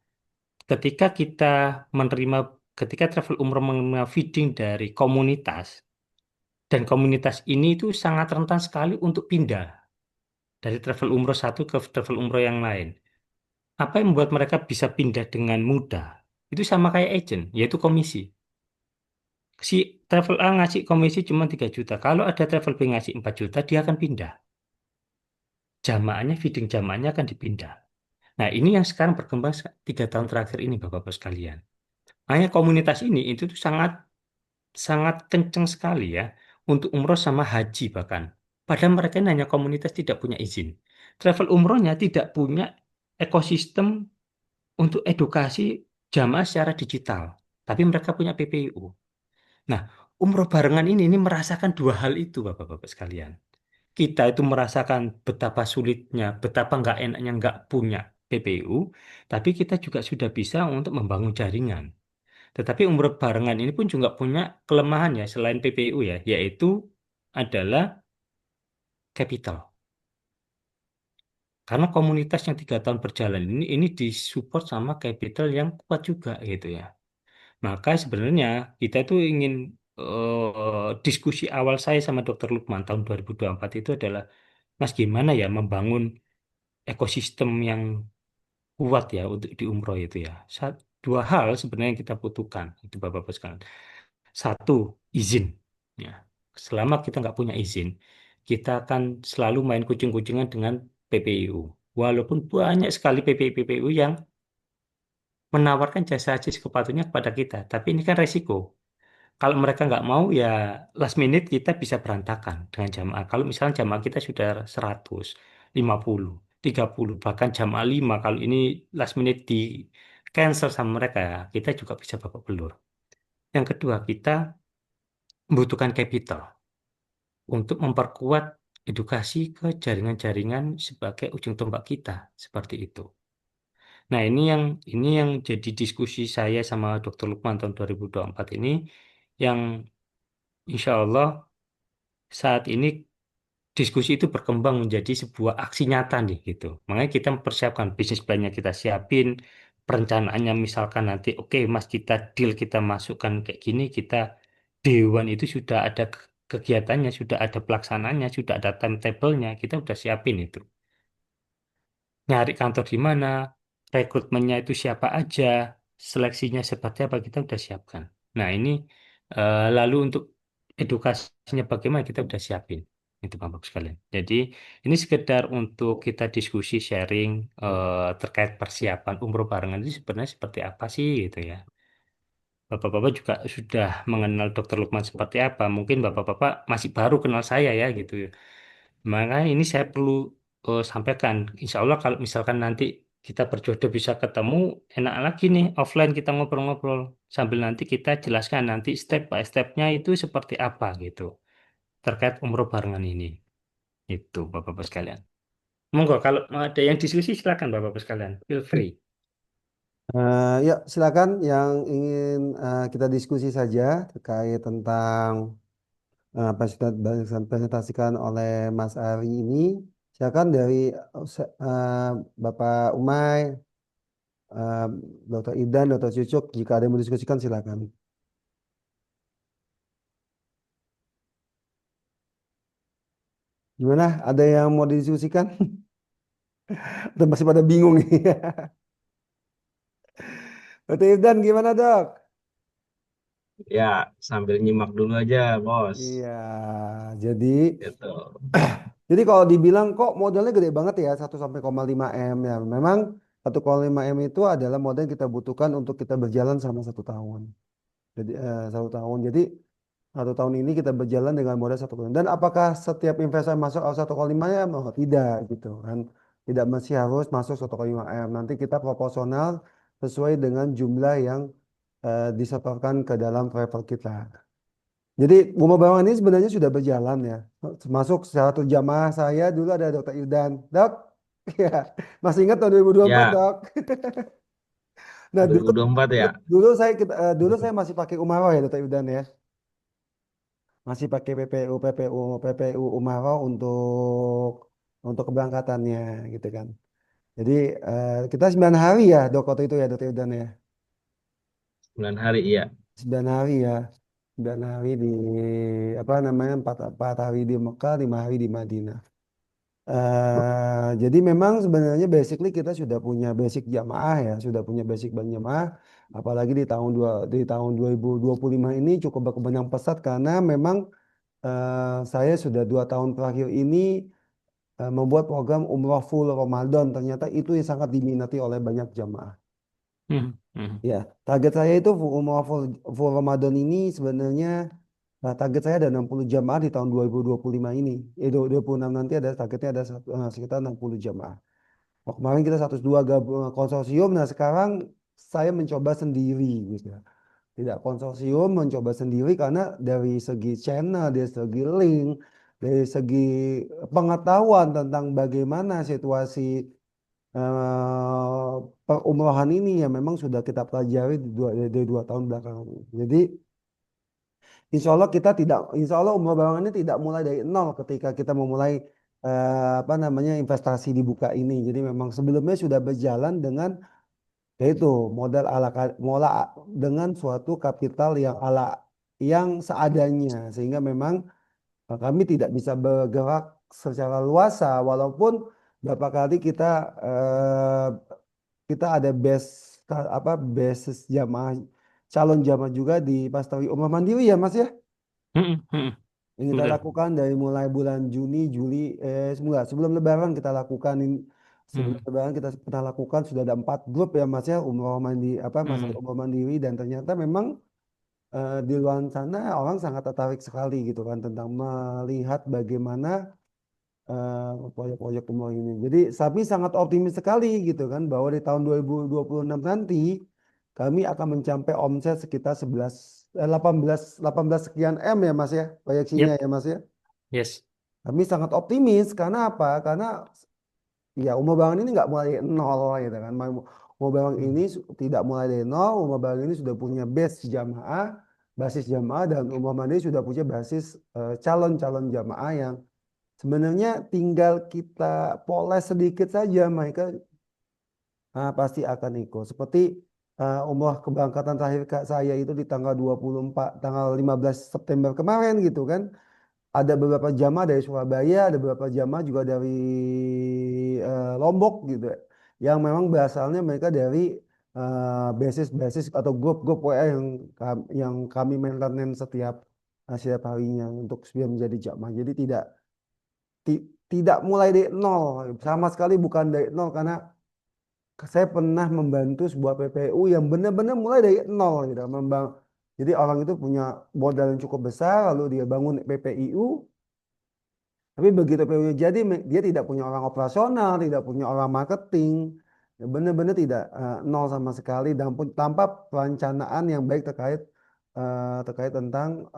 ketika kita menerima, ketika travel umroh menerima feeding dari komunitas, dan komunitas ini itu sangat rentan sekali untuk pindah dari travel umroh satu ke travel umroh yang lain. Apa yang membuat mereka bisa pindah dengan mudah? Itu sama kayak agent, yaitu komisi. Si travel A ngasih komisi cuma 3 juta. Kalau ada travel B ngasih 4 juta, dia akan pindah. Jamaahnya, feeding jamaahnya akan dipindah. Nah, ini yang sekarang berkembang 3 tahun terakhir ini, Bapak-Bapak sekalian. Hanya komunitas ini itu tuh sangat sangat kenceng sekali ya untuk umroh sama haji bahkan. Padahal mereka ini hanya komunitas tidak punya izin. Travel umrohnya tidak punya ekosistem untuk edukasi jamaah secara digital. Tapi mereka punya PPIU. Nah, umroh barengan ini merasakan dua hal itu, Bapak-Bapak sekalian. Kita itu merasakan betapa sulitnya, betapa nggak enaknya nggak punya PPU, tapi kita juga sudah bisa untuk membangun jaringan. Tetapi umroh barengan ini pun juga punya kelemahan ya, selain PPU ya, yaitu adalah capital. Karena komunitas yang 3 tahun berjalan ini disupport sama capital yang kuat juga gitu ya. Maka sebenarnya kita itu ingin diskusi awal saya sama Dr. Lukman tahun 2024 itu adalah Mas gimana ya membangun ekosistem yang kuat ya untuk di umroh itu ya. Dua hal sebenarnya yang kita butuhkan itu Bapak-Bapak sekalian. Satu, izin. Ya. Selama kita nggak punya izin, kita akan selalu main kucing-kucingan dengan PPIU. Walaupun banyak sekali PPI-PPIU yang menawarkan jasa kepatuhannya kepada kita, tapi ini kan resiko. Kalau mereka nggak mau ya last minute kita bisa berantakan dengan jamaah. Kalau misalnya jamaah kita sudah 150, 30, bahkan jamaah 5, kalau ini last minute di cancel sama mereka, kita juga bisa babak belur. Yang kedua, kita membutuhkan capital untuk memperkuat edukasi ke jaringan-jaringan sebagai ujung tombak kita, seperti itu. Nah, ini yang jadi diskusi saya sama Dr. Lukman tahun 2024 ini yang insya Allah saat ini diskusi itu berkembang menjadi sebuah aksi nyata nih gitu. Makanya kita mempersiapkan bisnis plan-nya kita siapin, perencanaannya misalkan nanti oke Mas kita deal kita masukkan kayak gini, kita dewan itu sudah ada kegiatannya, sudah ada pelaksanaannya, sudah ada timetable-nya, kita udah siapin itu. Nyari kantor di mana, rekrutmennya itu siapa aja, seleksinya seperti apa kita udah siapkan. Nah ini lalu untuk edukasinya bagaimana kita udah siapin itu Bapak sekalian. Jadi ini sekedar untuk kita diskusi sharing terkait persiapan umroh barengan itu sebenarnya seperti apa sih gitu ya. Bapak-bapak juga sudah mengenal Dokter Lukman seperti apa. Mungkin bapak-bapak masih baru kenal saya ya gitu. Makanya ini saya perlu sampaikan. Insya Allah kalau misalkan nanti kita berjodoh bisa ketemu, enak lagi nih offline kita ngobrol-ngobrol. Sambil nanti kita jelaskan nanti step by stepnya itu seperti apa gitu. Terkait umroh barengan ini. Itu Bapak-Bapak sekalian. Monggo kalau ada yang diskusi silakan Bapak-Bapak sekalian. Feel free. Ya, silakan yang ingin kita diskusi saja terkait tentang presentasikan oleh Mas Ari ini. Silakan dari Bapak Umay, eh, Dr. Idan, Dr. Cucuk, jika ada yang mau diskusikan silakan. Gimana? Ada yang mau didiskusikan? Atau masih pada bingung nih? Dr. Idan gimana dok? Ya, sambil nyimak dulu aja, bos. Iya, jadi Gitu. jadi kalau dibilang kok modalnya gede banget ya 1,5 M ya. Memang 1,5 M itu adalah modal yang kita butuhkan untuk kita berjalan selama 1 tahun. Jadi 1 tahun. Jadi 1 tahun ini kita berjalan dengan modal 1 tahun. Dan apakah setiap investor masuk 1,5 M? Oh, tidak gitu kan. Tidak mesti harus masuk 1,5 M. Nanti kita proporsional sesuai dengan jumlah yang disetorkan ke dalam travel kita. Jadi Rumah Bawang ini sebenarnya sudah berjalan ya. Termasuk satu jamaah saya dulu ada Dokter Ildan. Dok, ya masih ingat tahun 2024 Ya, dok. Nah dulu 2024 ya. dulu saya masih pakai Umaro ya Dokter Ildan ya. Masih pakai PPU Umaro untuk keberangkatannya gitu kan. Jadi kita 9 hari ya dok waktu itu ya Dokter Ildan ya. 9 hari, iya. 9 hari ya. 9 hari di apa namanya 4 hari di Mekah, 5 hari di Madinah. Jadi memang sebenarnya basically kita sudah punya basic jamaah ya, sudah punya basic jamaah. Apalagi di tahun 2025 ini cukup berkembang pesat karena memang saya sudah 2 tahun terakhir ini membuat program Umroh Full Ramadan. Ternyata itu yang sangat diminati oleh banyak jamaah. Hmm, hmm, Ya, target saya itu Umroh Full Ramadan ini sebenarnya target saya ada 60 jamaah di tahun 2025 ini. 2026 nanti ada targetnya ada sekitar 60 jamaah. Oh, kemarin kita 102 gabung konsorsium. Nah, sekarang saya mencoba sendiri gitu ya. Tidak konsorsium, mencoba sendiri karena dari segi channel, dari segi link, dari segi pengetahuan tentang bagaimana situasi perumrohan ini ya memang sudah kita pelajari dari 2 tahun belakangan ini. Jadi insya Allah umroh barang ini tidak mulai dari nol ketika kita memulai apa namanya investasi dibuka ini. Jadi memang sebelumnya sudah berjalan dengan yaitu modal dengan suatu kapital yang seadanya sehingga memang kami tidak bisa bergerak secara luasa, walaupun beberapa kali eh, kita ada basis jamaah calon jamaah juga di Pastowi Umroh Mandiri ya Mas ya. Mm-mm, mm-mm. Yang kita Betul. lakukan dari mulai bulan Juni, Juli, sebelum Lebaran kita lakukan sebelum Mm, Lebaran kita pernah lakukan sudah ada 4 grup ya Mas ya umroh mandi apa masalah mm, umroh mandiri dan ternyata memang di luar sana orang sangat tertarik sekali gitu kan tentang melihat bagaimana proyek-proyek umroh ini. Jadi kami sangat optimis sekali gitu kan bahwa di tahun 2026 nanti kami akan mencapai omset sekitar 18 sekian M ya Mas ya proyeksinya Yep, ya Mas ya. yes. Kami sangat optimis karena apa? Karena ya umur bangun ini nggak mulai dari nol gitu kan. Umur bangun ini Mm, tidak mulai dari nol. Umur bangun ini sudah punya basis jamaah dan umur mandiri sudah punya basis calon-calon jamaah yang sebenarnya tinggal kita poles sedikit saja mereka pasti akan ikut. Seperti umroh keberangkatan terakhir Kak saya itu di tanggal 24, tanggal 15 September kemarin gitu kan. Ada beberapa jamaah dari Surabaya, ada beberapa jamaah juga dari Lombok gitu ya. Yang memang berasalnya mereka dari basis-basis atau grup-grup WA yang kami maintenance setiap harinya untuk supaya menjadi jamaah. Jadi tidak mulai dari nol, sama sekali bukan dari nol karena saya pernah membantu sebuah PPU yang benar-benar mulai dari nol gitu. Jadi orang itu punya modal yang cukup besar, lalu dia bangun PPIU, tapi begitu PPU jadi dia tidak punya orang operasional, tidak punya orang marketing, ya benar-benar tidak nol sama sekali dan pun tanpa perencanaan yang baik terkait tentang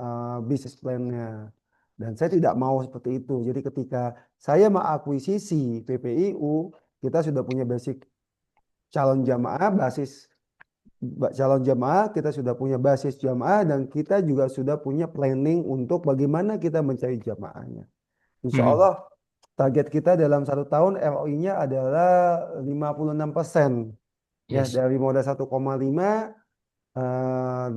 bisnis plan-nya. Dan saya tidak mau seperti itu. Jadi ketika saya mengakuisisi PPIU, kita sudah punya basic calon jamaah, calon jamaah, kita sudah punya basis jamaah dan kita juga sudah punya planning untuk bagaimana kita mencari jamaahnya. Insya mm, Allah target kita dalam 1 tahun ROI-nya adalah 56%. Ya, yes. dari modal 1,5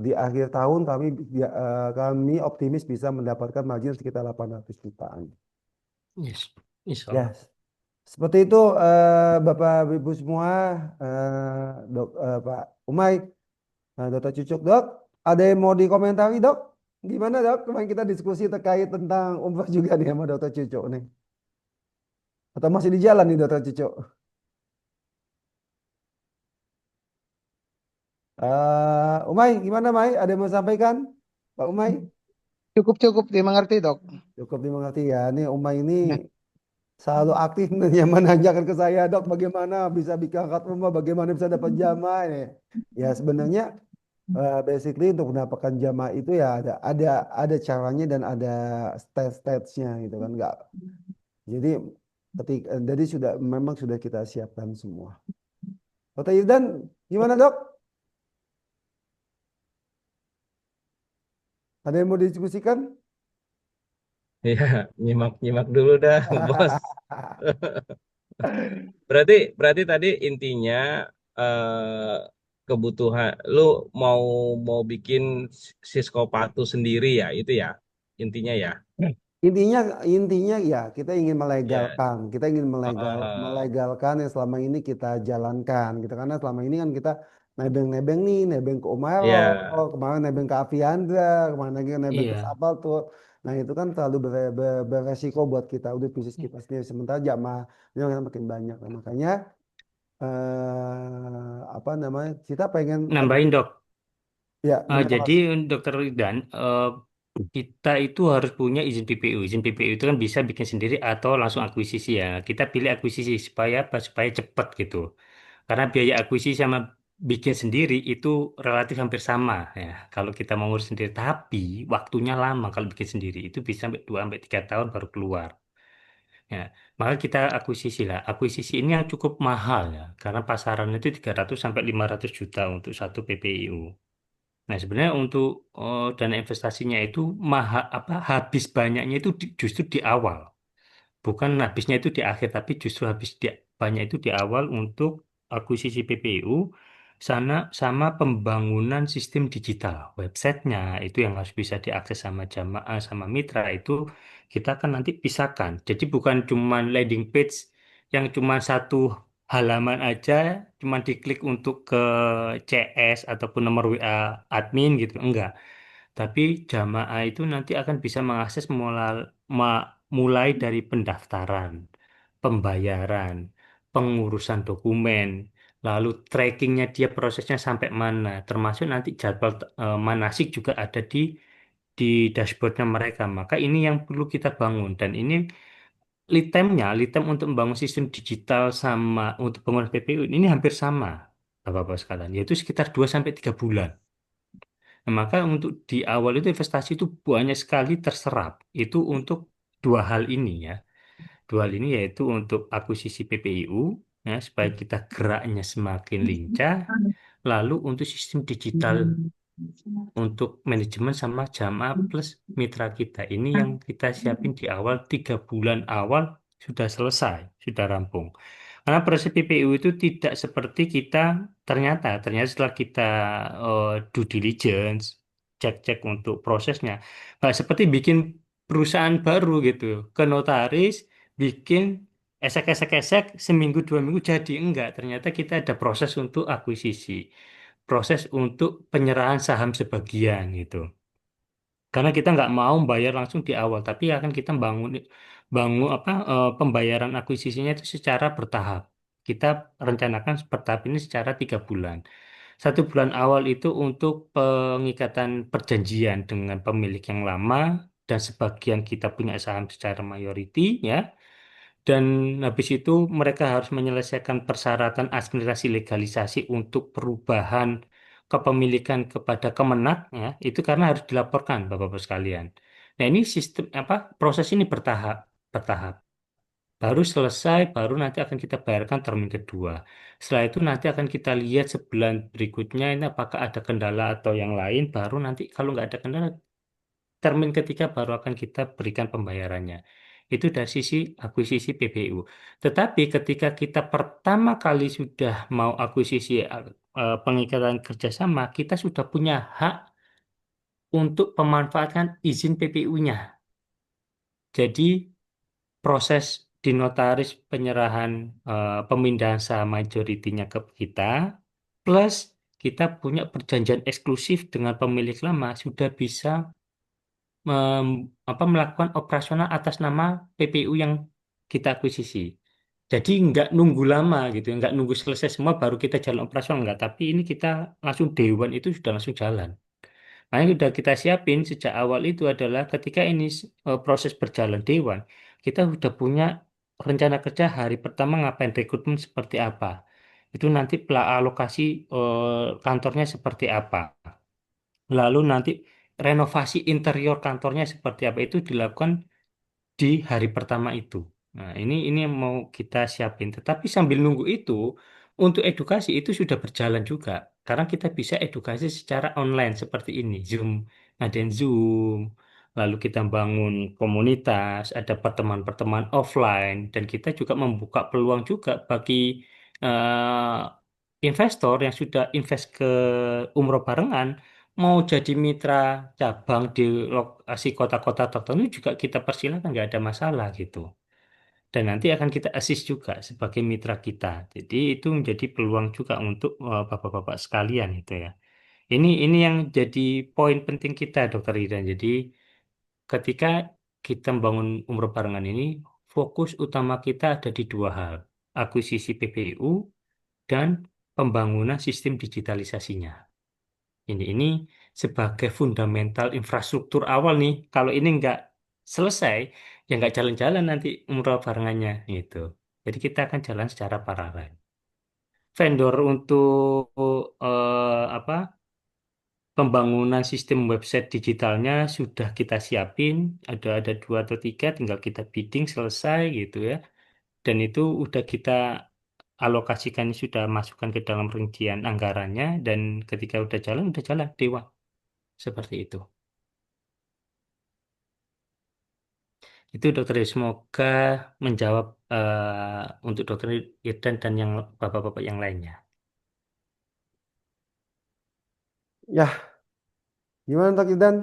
di akhir tahun kami optimis bisa mendapatkan margin sekitar 800 jutaan. Yes. Insya Ya, Allah. seperti itu Bapak Ibu semua, Pak Umay. Nah, Dokter Cucuk, Dok, ada yang mau dikomentari, Dok? Gimana, Dok? Kemarin kita diskusi terkait tentang umroh juga nih sama Dokter Cucuk nih. Atau masih di jalan nih, Dokter Cucuk? Umay, gimana, Mai? Ada yang mau sampaikan? Pak Umay? Cukup cukup dimengerti dok. Cukup dimengerti ya. Ini Umay ini Nah, selalu aktif nih yang menanyakan ke saya, Dok, bagaimana bisa bikin angkat rumah, bagaimana bisa dapat jamaah ini. Ya, sebenarnya basically untuk mendapatkan jamaah itu ya ada caranya dan ada stage-stage-nya gitu kan. Enggak. Jadi jadi memang sudah kita siapkan semua. Dokter Yildan, gimana dok? Ada yang mau didiskusikan? Ya, nyimak dulu dah, bos. Berarti berarti tadi intinya kebutuhan lu mau mau bikin siskopatu sendiri ya, itu ya intinya ya. Intinya intinya ya Ya. kita ingin Heeh. melegalkan yang selama ini kita jalankan gitu karena selama ini kan kita nebeng-nebeng nih, nebeng ke Umaro, Ya. kemarin nebeng ke Aviandra, kemarin lagi nebeng ke Iya. Sapal tuh. Nah itu kan terlalu beresiko buat kita, udah bisnis kita sendiri. Sementara jamaah ini kan makin banyak. Nah, makanya apa namanya kita pengen Nambahin dok. ya gimana Jadi Mas? Dokter Dan, kita itu harus punya izin PPU. Izin PPU itu kan bisa bikin sendiri atau langsung akuisisi ya. Kita pilih akuisisi supaya apa? Supaya cepat gitu. Karena biaya akuisisi sama bikin sendiri itu relatif hampir sama ya. Kalau kita mau ngurus sendiri, tapi waktunya lama kalau bikin sendiri. Itu bisa sampai 2 sampai 3 tahun baru keluar. Ya, maka kita akuisisi lah. Akuisisi ini yang cukup mahal ya, karena pasaran itu 300 sampai 500 juta untuk satu PPIU. Nah, sebenarnya untuk dana investasinya itu mahal apa habis banyaknya itu justru di awal. Bukan habisnya itu di akhir, tapi justru habis banyak itu di awal untuk akuisisi PPU sana sama pembangunan sistem digital. Websitenya itu yang harus bisa diakses sama jamaah sama mitra itu kita akan nanti pisahkan. Jadi bukan cuma landing page yang cuma satu halaman aja, cuma diklik untuk ke CS ataupun nomor WA admin gitu, enggak. Tapi jamaah itu nanti akan bisa mengakses mulai dari pendaftaran, pembayaran, pengurusan dokumen, lalu trackingnya dia prosesnya sampai mana, termasuk nanti jadwal manasik juga ada di dashboardnya mereka. Maka ini yang perlu kita bangun dan ini lead time untuk membangun sistem digital sama untuk bangunan PPU ini hampir sama, Bapak-Bapak sekalian, yaitu sekitar 2 sampai 3 bulan. Nah, maka untuk di awal itu investasi itu banyak sekali terserap. Itu untuk dua hal ini ya. Dua hal ini yaitu untuk akuisisi PPIU ya, supaya kita geraknya semakin lincah. Lalu untuk sistem digital untuk manajemen sama jamaah plus mitra kita. Ini yang kita siapin di awal 3 bulan awal sudah selesai, sudah rampung. Karena proses PPU itu tidak seperti ternyata setelah kita due diligence, cek-cek untuk prosesnya, nggak seperti bikin perusahaan baru gitu, ke notaris, bikin esek-esek-esek seminggu 2 minggu jadi enggak. Ternyata kita ada proses untuk akuisisi, proses untuk penyerahan saham sebagian gitu. Karena kita nggak mau bayar langsung di awal, tapi akan kita bangun bangun pembayaran akuisisinya itu secara bertahap. Kita rencanakan bertahap ini secara 3 bulan. 1 bulan awal itu untuk pengikatan perjanjian dengan pemilik yang lama dan sebagian kita punya saham secara mayoriti ya. Dan habis itu mereka harus menyelesaikan persyaratan administrasi legalisasi untuk perubahan kepemilikan kepada Kemenak ya. Itu karena harus dilaporkan Bapak-Bapak sekalian. Nah, ini sistem proses ini bertahap. Baru selesai, baru nanti akan kita bayarkan termin kedua. Setelah itu nanti akan kita lihat sebulan berikutnya ini apakah ada kendala atau yang lain. Baru nanti kalau nggak ada kendala, termin ketiga baru akan kita berikan pembayarannya. Itu dari sisi akuisisi PBU. Tetapi ketika kita pertama kali sudah mau akuisisi pengikatan kerjasama, kita sudah punya hak untuk pemanfaatan izin PPU-nya. Jadi proses di notaris penyerahan pemindahan saham majoritinya ke kita, plus kita punya perjanjian eksklusif dengan pemilik lama sudah bisa melakukan operasional atas nama PPU yang kita akuisisi. Jadi nggak nunggu lama gitu, nggak nunggu selesai semua baru kita jalan operasional nggak. Tapi ini kita langsung day one itu sudah langsung jalan. Nah, yang sudah kita siapin sejak awal itu adalah ketika ini proses berjalan day one, kita sudah punya rencana kerja hari pertama ngapain rekrutmen seperti apa. Itu nanti alokasi kantornya seperti apa. Lalu nanti renovasi interior kantornya seperti apa itu dilakukan di hari pertama itu. Nah, ini yang mau kita siapin. Tetapi sambil nunggu itu, untuk edukasi itu sudah berjalan juga. Karena kita bisa edukasi secara online seperti ini. Ngadain Zoom, lalu kita bangun komunitas, ada pertemuan-pertemuan offline, dan kita juga membuka peluang juga bagi investor yang sudah invest ke umroh barengan, mau jadi mitra cabang di lokasi kota-kota tertentu juga kita persilakan, nggak ada masalah gitu. Dan nanti akan kita assist juga sebagai mitra kita. Jadi itu menjadi peluang juga untuk bapak-bapak sekalian itu ya. Ini yang jadi poin penting kita, Dokter Ida. Jadi ketika kita membangun umroh barengan ini, fokus utama kita ada di dua hal. Akuisisi PPU dan pembangunan sistem digitalisasinya. Ini sebagai fundamental infrastruktur awal nih. Kalau ini nggak selesai, ya nggak jalan-jalan nanti umroh barengannya gitu. Jadi kita akan jalan secara paralel. Vendor untuk apa pembangunan sistem website digitalnya sudah kita siapin. Ada 2 atau 3, tinggal kita bidding selesai gitu ya. Dan itu udah kita alokasikan sudah masukkan ke dalam rincian anggarannya dan ketika udah jalan dewa seperti itu. Itu Dokter Ida. Semoga menjawab untuk Dokter Irdan dan yang bapak-bapak yang lainnya. Ya, gimana Tok Idan?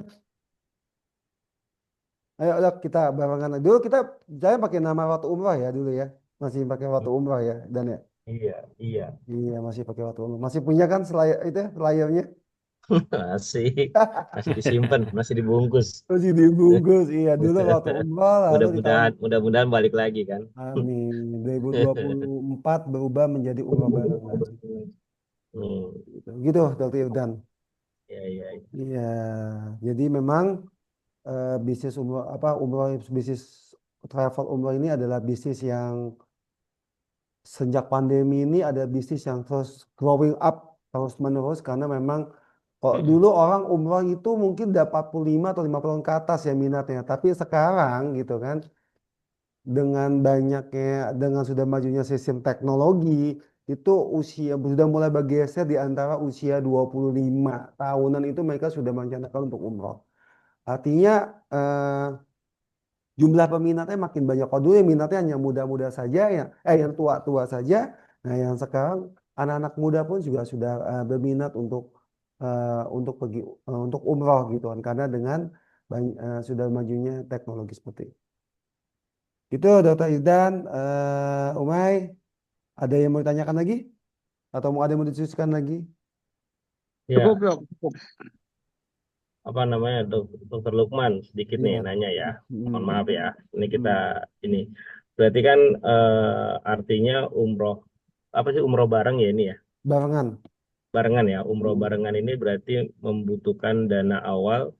Ayo dok kita barengan. Dulu kita saya pakai nama waktu umroh ya dulu ya. Masih pakai waktu umroh ya dan ya. Iya, iya. Iya masih pakai waktu umroh. Masih punya kan selayar itu layarnya Asik. Masih disimpan, masih dibungkus. masih dibungkus. Iya dulu waktu umroh lalu di tahun Mudah-mudahan balik lagi kan. amin 2024 berubah menjadi umroh bareng lagi. Hmm, Gitu, gitu Dokter Irdan. iya, iya, iya. Iya, jadi memang bisnis umroh apa umroh bisnis travel umroh ini adalah bisnis yang sejak pandemi ini ada bisnis yang terus growing up terus menerus karena memang kalau Mm-mm. dulu orang umroh itu mungkin dapat 45 atau 50 ke atas ya minatnya, tapi sekarang gitu kan dengan banyaknya dengan sudah majunya sistem teknologi itu usia sudah mulai bergeser di antara usia 25 tahunan itu mereka sudah merencanakan untuk umroh. Artinya eh, jumlah peminatnya makin banyak. Kalau dulu yang minatnya hanya muda-muda saja, yang tua-tua saja. Nah, yang sekarang anak-anak muda pun juga sudah berminat untuk pergi untuk umroh gitu kan, karena dengan sudah majunya teknologi seperti itu. Itu Dokter Izdan, Umay, ada yang mau ditanyakan lagi atau mau ada yang mau didiskusikan lagi? Cukup, Ya, Dok. Cukup. apa namanya, Dokter Lukman sedikit nih Iya. nanya ya. Mohon Hmm. maaf ya. Ini kita Hmm. ini berarti kan artinya umroh apa sih umroh bareng ya ini ya? Barengan. Barengan ya. Umroh Hmm. barengan ini berarti membutuhkan dana awal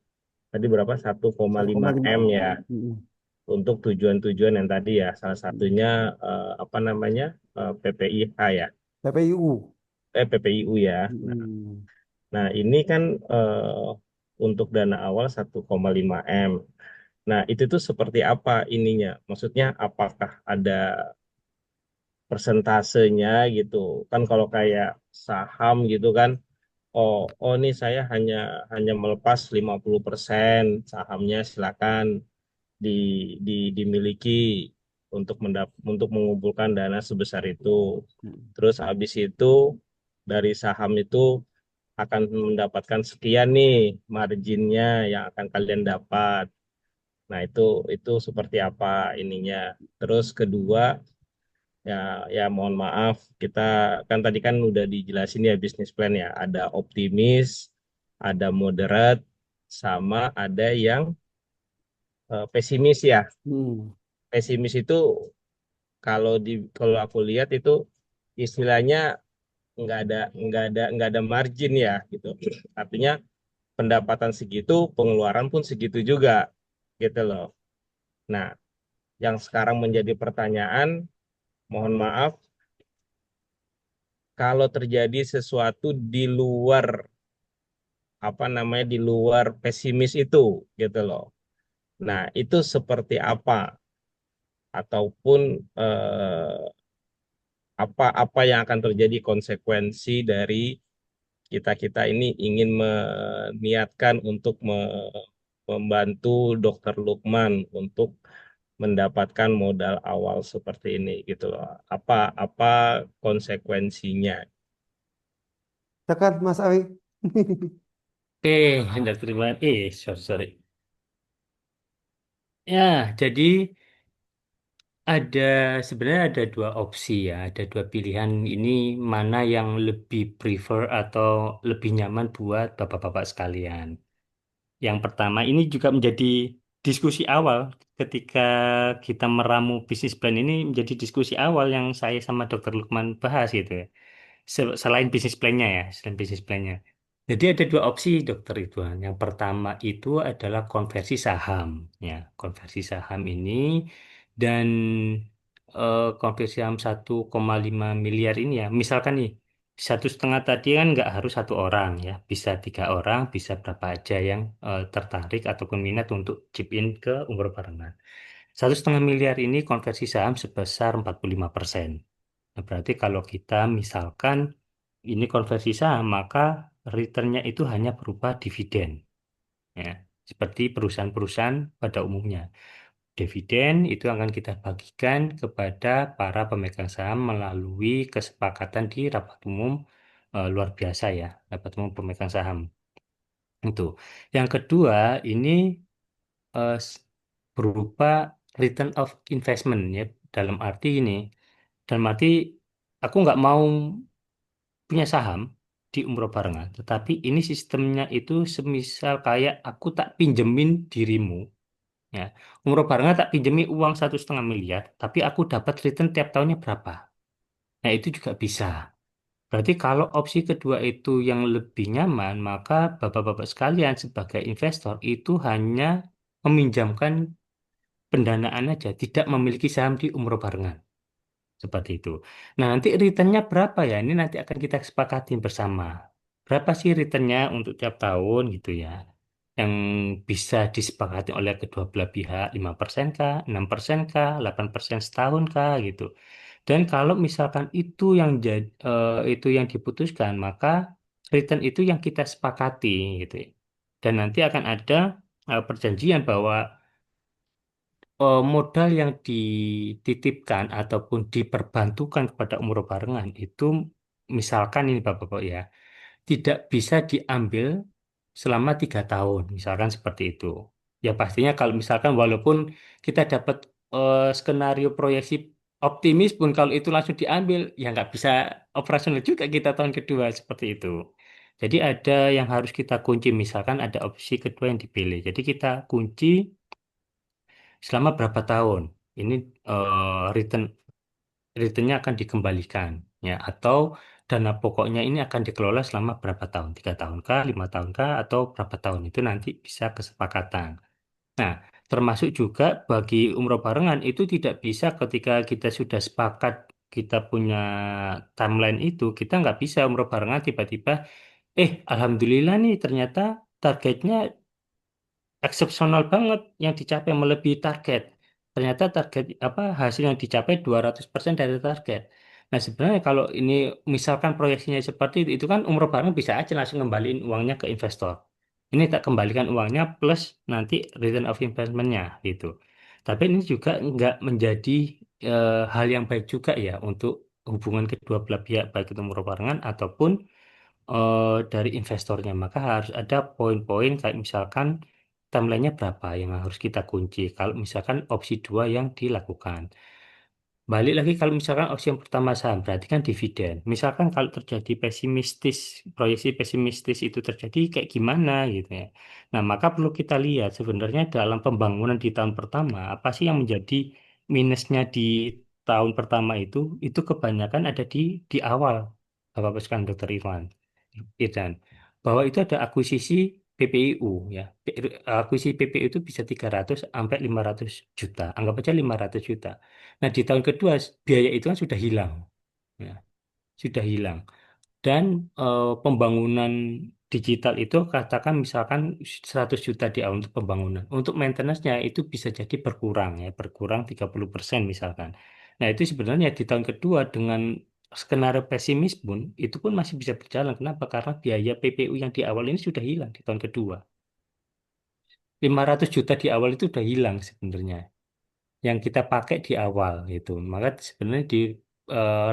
tadi berapa? 1,5 M 1,5 M. ya Hmm. untuk tujuan-tujuan yang tadi ya. Salah Hmm. satunya apa namanya? PPIH ya. PPIU. PPIU ya. Hmm. Nah, ini kan untuk dana awal 1,5 M. Nah, itu tuh seperti apa ininya? Maksudnya apakah ada persentasenya gitu? Kan kalau kayak saham gitu kan, oh, oh ini saya hanya melepas 50% sahamnya silakan di, dimiliki untuk mengumpulkan dana sebesar itu. Hmm. Terus habis itu dari saham itu akan mendapatkan sekian nih marginnya yang akan kalian dapat. Nah, itu seperti apa ininya. Terus kedua, ya ya mohon maaf, kita kan tadi kan udah dijelasin ya bisnis plan ya. Ada optimis, ada moderate, sama ada yang pesimis ya. Hmm. Pesimis itu kalau aku lihat itu istilahnya nggak ada margin ya gitu. Artinya pendapatan segitu, pengeluaran pun segitu juga, gitu loh. Nah, yang sekarang menjadi pertanyaan, mohon maaf, kalau terjadi sesuatu di luar apa namanya di luar pesimis itu, gitu loh. Nah, itu seperti apa ataupun apa yang akan terjadi konsekuensi dari kita-kita ini ingin meniatkan untuk membantu Dokter Lukman untuk mendapatkan modal awal seperti ini gitu loh. Apa apa konsekuensinya? Tekan Mas Ari. Hendak terima. Sorry, sorry. Ya, jadi ada sebenarnya ada dua opsi ya, ada dua pilihan ini mana yang lebih prefer atau lebih nyaman buat bapak-bapak sekalian. Yang pertama ini juga menjadi diskusi awal ketika kita meramu bisnis plan ini menjadi diskusi awal yang saya sama Dr. Lukman bahas gitu ya. Selain bisnis plan-nya ya, selain bisnis plan-nya. Jadi ada dua opsi Dokter Ridwan. Yang pertama itu adalah konversi saham ya, konversi saham ini dan konversi saham 1,5 miliar ini ya. Misalkan nih 1,5 tadi kan nggak harus satu orang ya, bisa 3 orang, bisa berapa aja yang tertarik ataupun minat untuk chip in ke umroh barengan. 1,5 miliar ini konversi saham sebesar 45%. Nah, berarti kalau kita misalkan ini konversi saham, maka returnnya itu hanya berupa dividen, ya. Seperti perusahaan-perusahaan pada umumnya. Dividen itu akan kita bagikan kepada para pemegang saham melalui kesepakatan di rapat umum luar biasa ya, rapat umum pemegang saham. Itu. Yang kedua, ini berupa return of investment ya, dalam arti ini, dalam arti aku nggak mau punya saham di umroh barengan, tetapi ini sistemnya itu semisal kayak aku tak pinjemin dirimu, ya, umroh barengan tak pinjemi uang 1,5 miliar, tapi aku dapat return tiap tahunnya berapa. Nah, itu juga bisa. Berarti kalau opsi kedua itu yang lebih nyaman, maka bapak-bapak sekalian sebagai investor itu hanya meminjamkan pendanaan aja, tidak memiliki saham di umroh barengan. Seperti itu. Nah, nanti returnnya berapa ya? Ini nanti akan kita sepakati bersama. Berapa sih returnnya untuk tiap tahun gitu ya? Yang bisa disepakati oleh kedua belah pihak, 5% kah, 6% kah, 8% setahun kah gitu. Dan kalau misalkan itu yang diputuskan, maka return itu yang kita sepakati gitu ya. Dan nanti akan ada perjanjian bahwa modal yang dititipkan ataupun diperbantukan kepada umroh barengan itu, misalkan ini Bapak-Bapak ya, tidak bisa diambil selama 3 tahun, misalkan seperti itu. Ya pastinya kalau misalkan walaupun kita dapat skenario proyeksi optimis pun, kalau itu langsung diambil ya nggak bisa operasional juga kita tahun kedua seperti itu. Jadi ada yang harus kita kunci, misalkan ada opsi kedua yang dipilih. Jadi kita kunci selama berapa tahun ini return returnnya akan dikembalikan ya, atau dana pokoknya ini akan dikelola selama berapa tahun, 3 tahun kah, 5 tahun kah, atau berapa tahun, itu nanti bisa kesepakatan. Nah, termasuk juga bagi umroh barengan itu tidak bisa ketika kita sudah sepakat, kita punya timeline itu, kita nggak bisa umroh barengan tiba-tiba alhamdulillah nih ternyata targetnya eksepsional banget yang dicapai, melebihi target. Ternyata target apa hasil yang dicapai 200% dari target. Nah, sebenarnya kalau ini misalkan proyeksinya seperti itu kan umroh bareng bisa aja langsung ngembaliin uangnya ke investor. Ini tak kembalikan uangnya plus nanti return of investment-nya gitu. Tapi ini juga nggak menjadi hal yang baik juga ya untuk hubungan kedua belah pihak, baik itu umroh barengan ataupun dari investornya. Maka harus ada poin-poin kayak misalkan timelinenya berapa yang harus kita kunci. Kalau misalkan opsi dua yang dilakukan. Balik lagi kalau misalkan opsi yang pertama saham, berarti kan dividen. Misalkan kalau terjadi pesimistis, proyeksi pesimistis itu terjadi kayak gimana gitu ya. Nah, maka perlu kita lihat sebenarnya dalam pembangunan di tahun pertama, apa sih yang menjadi minusnya di tahun pertama itu kebanyakan ada di awal, Bapak sekalian Dokter Irwan. Irdan. Bahwa itu ada akuisisi PPIU ya. Akuisisi PPIU itu bisa 300 sampai 500 juta. Anggap aja 500 juta. Nah, di tahun kedua biaya itu kan sudah hilang, ya, sudah hilang. Dan pembangunan digital itu katakan misalkan 100 juta di awal untuk pembangunan. Untuk maintenance-nya itu bisa jadi berkurang ya, berkurang 30% misalkan. Nah, itu sebenarnya di tahun kedua dengan skenario pesimis pun itu pun masih bisa berjalan. Kenapa? Karena biaya PPU yang di awal ini sudah hilang di tahun kedua. 500 juta di awal itu sudah hilang sebenarnya yang kita pakai di awal itu. Maka sebenarnya di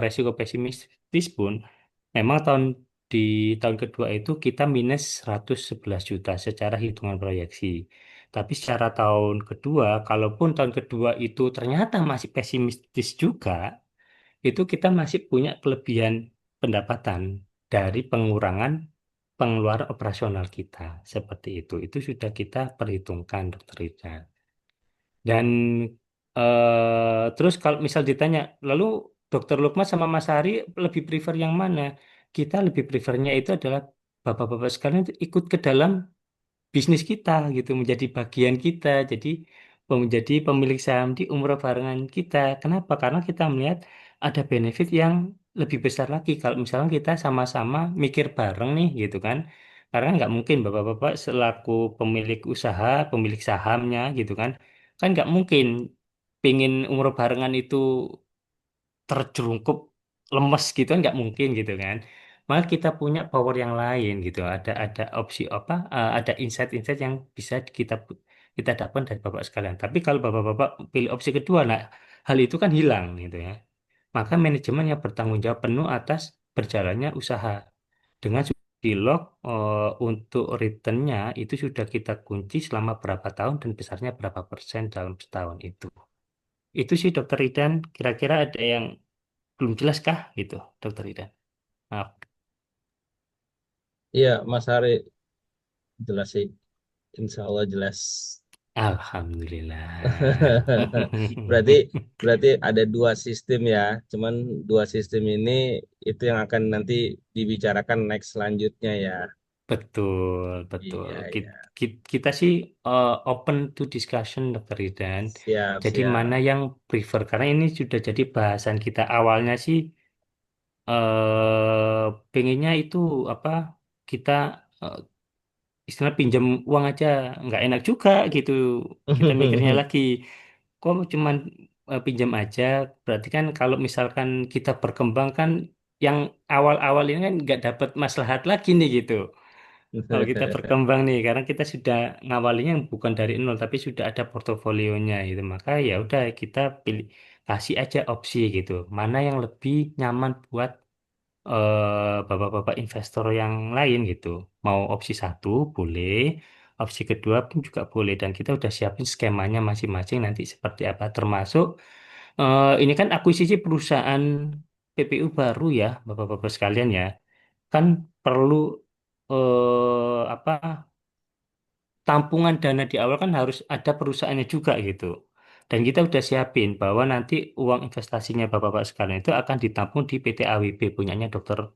resiko pesimistis pun memang di tahun kedua itu kita minus 111 juta secara hitungan proyeksi. Tapi secara tahun kedua, kalaupun tahun kedua itu ternyata masih pesimistis juga, itu kita masih punya kelebihan pendapatan dari pengurangan pengeluaran operasional kita. Seperti itu. Itu sudah kita perhitungkan, Dokter Richard. Dan terus kalau misal ditanya, lalu Dokter Lukman sama Mas Hari lebih prefer yang mana? Kita lebih prefernya itu adalah bapak-bapak sekalian itu ikut ke dalam bisnis kita gitu, menjadi bagian kita, jadi menjadi pemilik saham di umroh barengan kita. Kenapa? Karena kita melihat ada benefit yang lebih besar lagi kalau misalnya kita sama-sama mikir bareng nih gitu kan. Karena nggak mungkin bapak-bapak selaku pemilik usaha, pemilik sahamnya gitu kan nggak mungkin pingin umroh barengan itu terjerungkup lemes gitu kan nggak mungkin gitu kan. Maka kita punya power yang lain gitu. Ada opsi apa? Ada insight-insight yang bisa kita dapatkan dari bapak sekalian. Tapi kalau bapak-bapak pilih opsi kedua, nah hal itu kan hilang gitu ya. Maka manajemen yang bertanggung jawab penuh atas berjalannya usaha dengan di lock untuk returnnya itu sudah kita kunci selama berapa tahun dan besarnya berapa persen dalam setahun itu. Itu sih Dokter Idan, kira-kira ada yang belum jelas kah gitu, Dokter Idan? Maaf. Iya, Mas Hari, jelas sih. Insya Allah jelas. Alhamdulillah. Berarti berarti ada dua sistem ya. Cuman dua sistem ini itu yang akan nanti dibicarakan next selanjutnya ya. Betul, betul. Iya, iya. Kita sih open to discussion, Dokter Idan. Siap, Jadi mana siap. yang prefer? Karena ini sudah jadi bahasan kita awalnya sih pengennya itu apa? Kita eh, istilah pinjam uang aja nggak enak juga gitu. Kita mikirnya lagi, kok cuman pinjam aja? Berarti kan kalau misalkan kita berkembang kan yang awal-awal ini kan nggak dapat maslahat lagi nih gitu. Kalau kita berkembang nih, karena kita sudah ngawalinya bukan dari nol, tapi sudah ada portofolionya gitu. Maka ya udah kita pilih kasih aja opsi gitu. Mana yang lebih nyaman buat bapak-bapak investor yang lain gitu. Mau opsi satu boleh, opsi kedua pun juga boleh. Dan kita udah siapin skemanya masing-masing nanti seperti apa. Termasuk ini kan akuisisi perusahaan PPU baru ya, bapak-bapak sekalian ya. Kan perlu apa tampungan dana di awal kan harus ada perusahaannya juga gitu. Dan kita udah siapin bahwa nanti uang investasinya bapak-bapak sekalian itu akan ditampung di PT AWB punyanya Dr.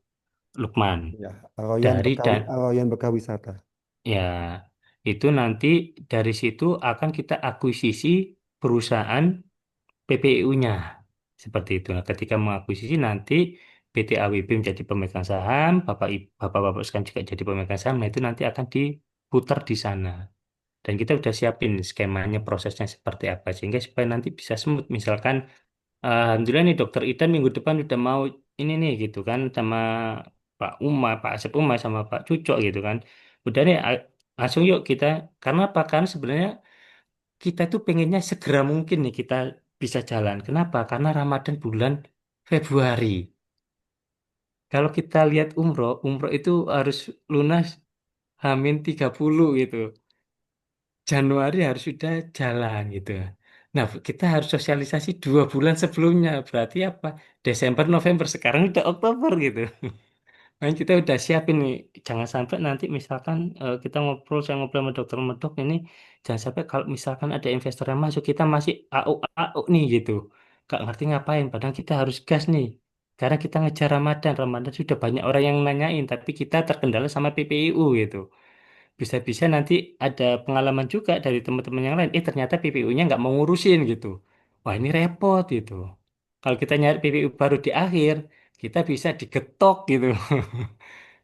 Lukman. Ya, Dari dan Royan Bekah Wisata. ya itu nanti dari situ akan kita akuisisi perusahaan PPU-nya. Seperti itu. Nah, ketika mengakuisisi nanti PT AWB menjadi pemegang saham, bapak-bapak sekalian juga jadi pemegang saham. Nah, itu nanti akan diputar di sana. Dan kita udah siapin skemanya, prosesnya seperti apa. Sehingga supaya nanti bisa smooth. Misalkan, Alhamdulillah nih Dokter Idan minggu depan udah mau ini nih gitu kan. Sama Pak Asep Uma, sama Pak Cucok gitu kan. Udah nih, langsung yuk kita. Karena apa? Karena sebenarnya kita tuh pengennya segera mungkin nih kita bisa jalan. Kenapa? Karena Ramadan bulan Februari. Kalau kita lihat umroh itu harus lunas H-30 gitu. Januari harus sudah jalan gitu. Nah, kita harus sosialisasi 2 bulan sebelumnya. Berarti apa? Desember, November, sekarang udah Oktober gitu. Nah, kita udah siapin nih. Jangan sampai nanti misalkan kita ngobrol, saya ngobrol sama dokter Medok ini, jangan sampai kalau misalkan ada investor yang masuk, kita masih AU nih gitu. Gak ngerti ngapain, padahal kita harus gas nih. Karena kita ngejar Ramadan, Ramadan sudah banyak orang yang nanyain, tapi kita terkendala sama PPIU gitu. Bisa-bisa nanti ada pengalaman juga dari teman-teman yang lain. Ternyata PPU-nya nggak mau ngurusin gitu. Wah, ini repot gitu. Kalau kita nyari PPU baru di akhir, kita bisa digetok gitu.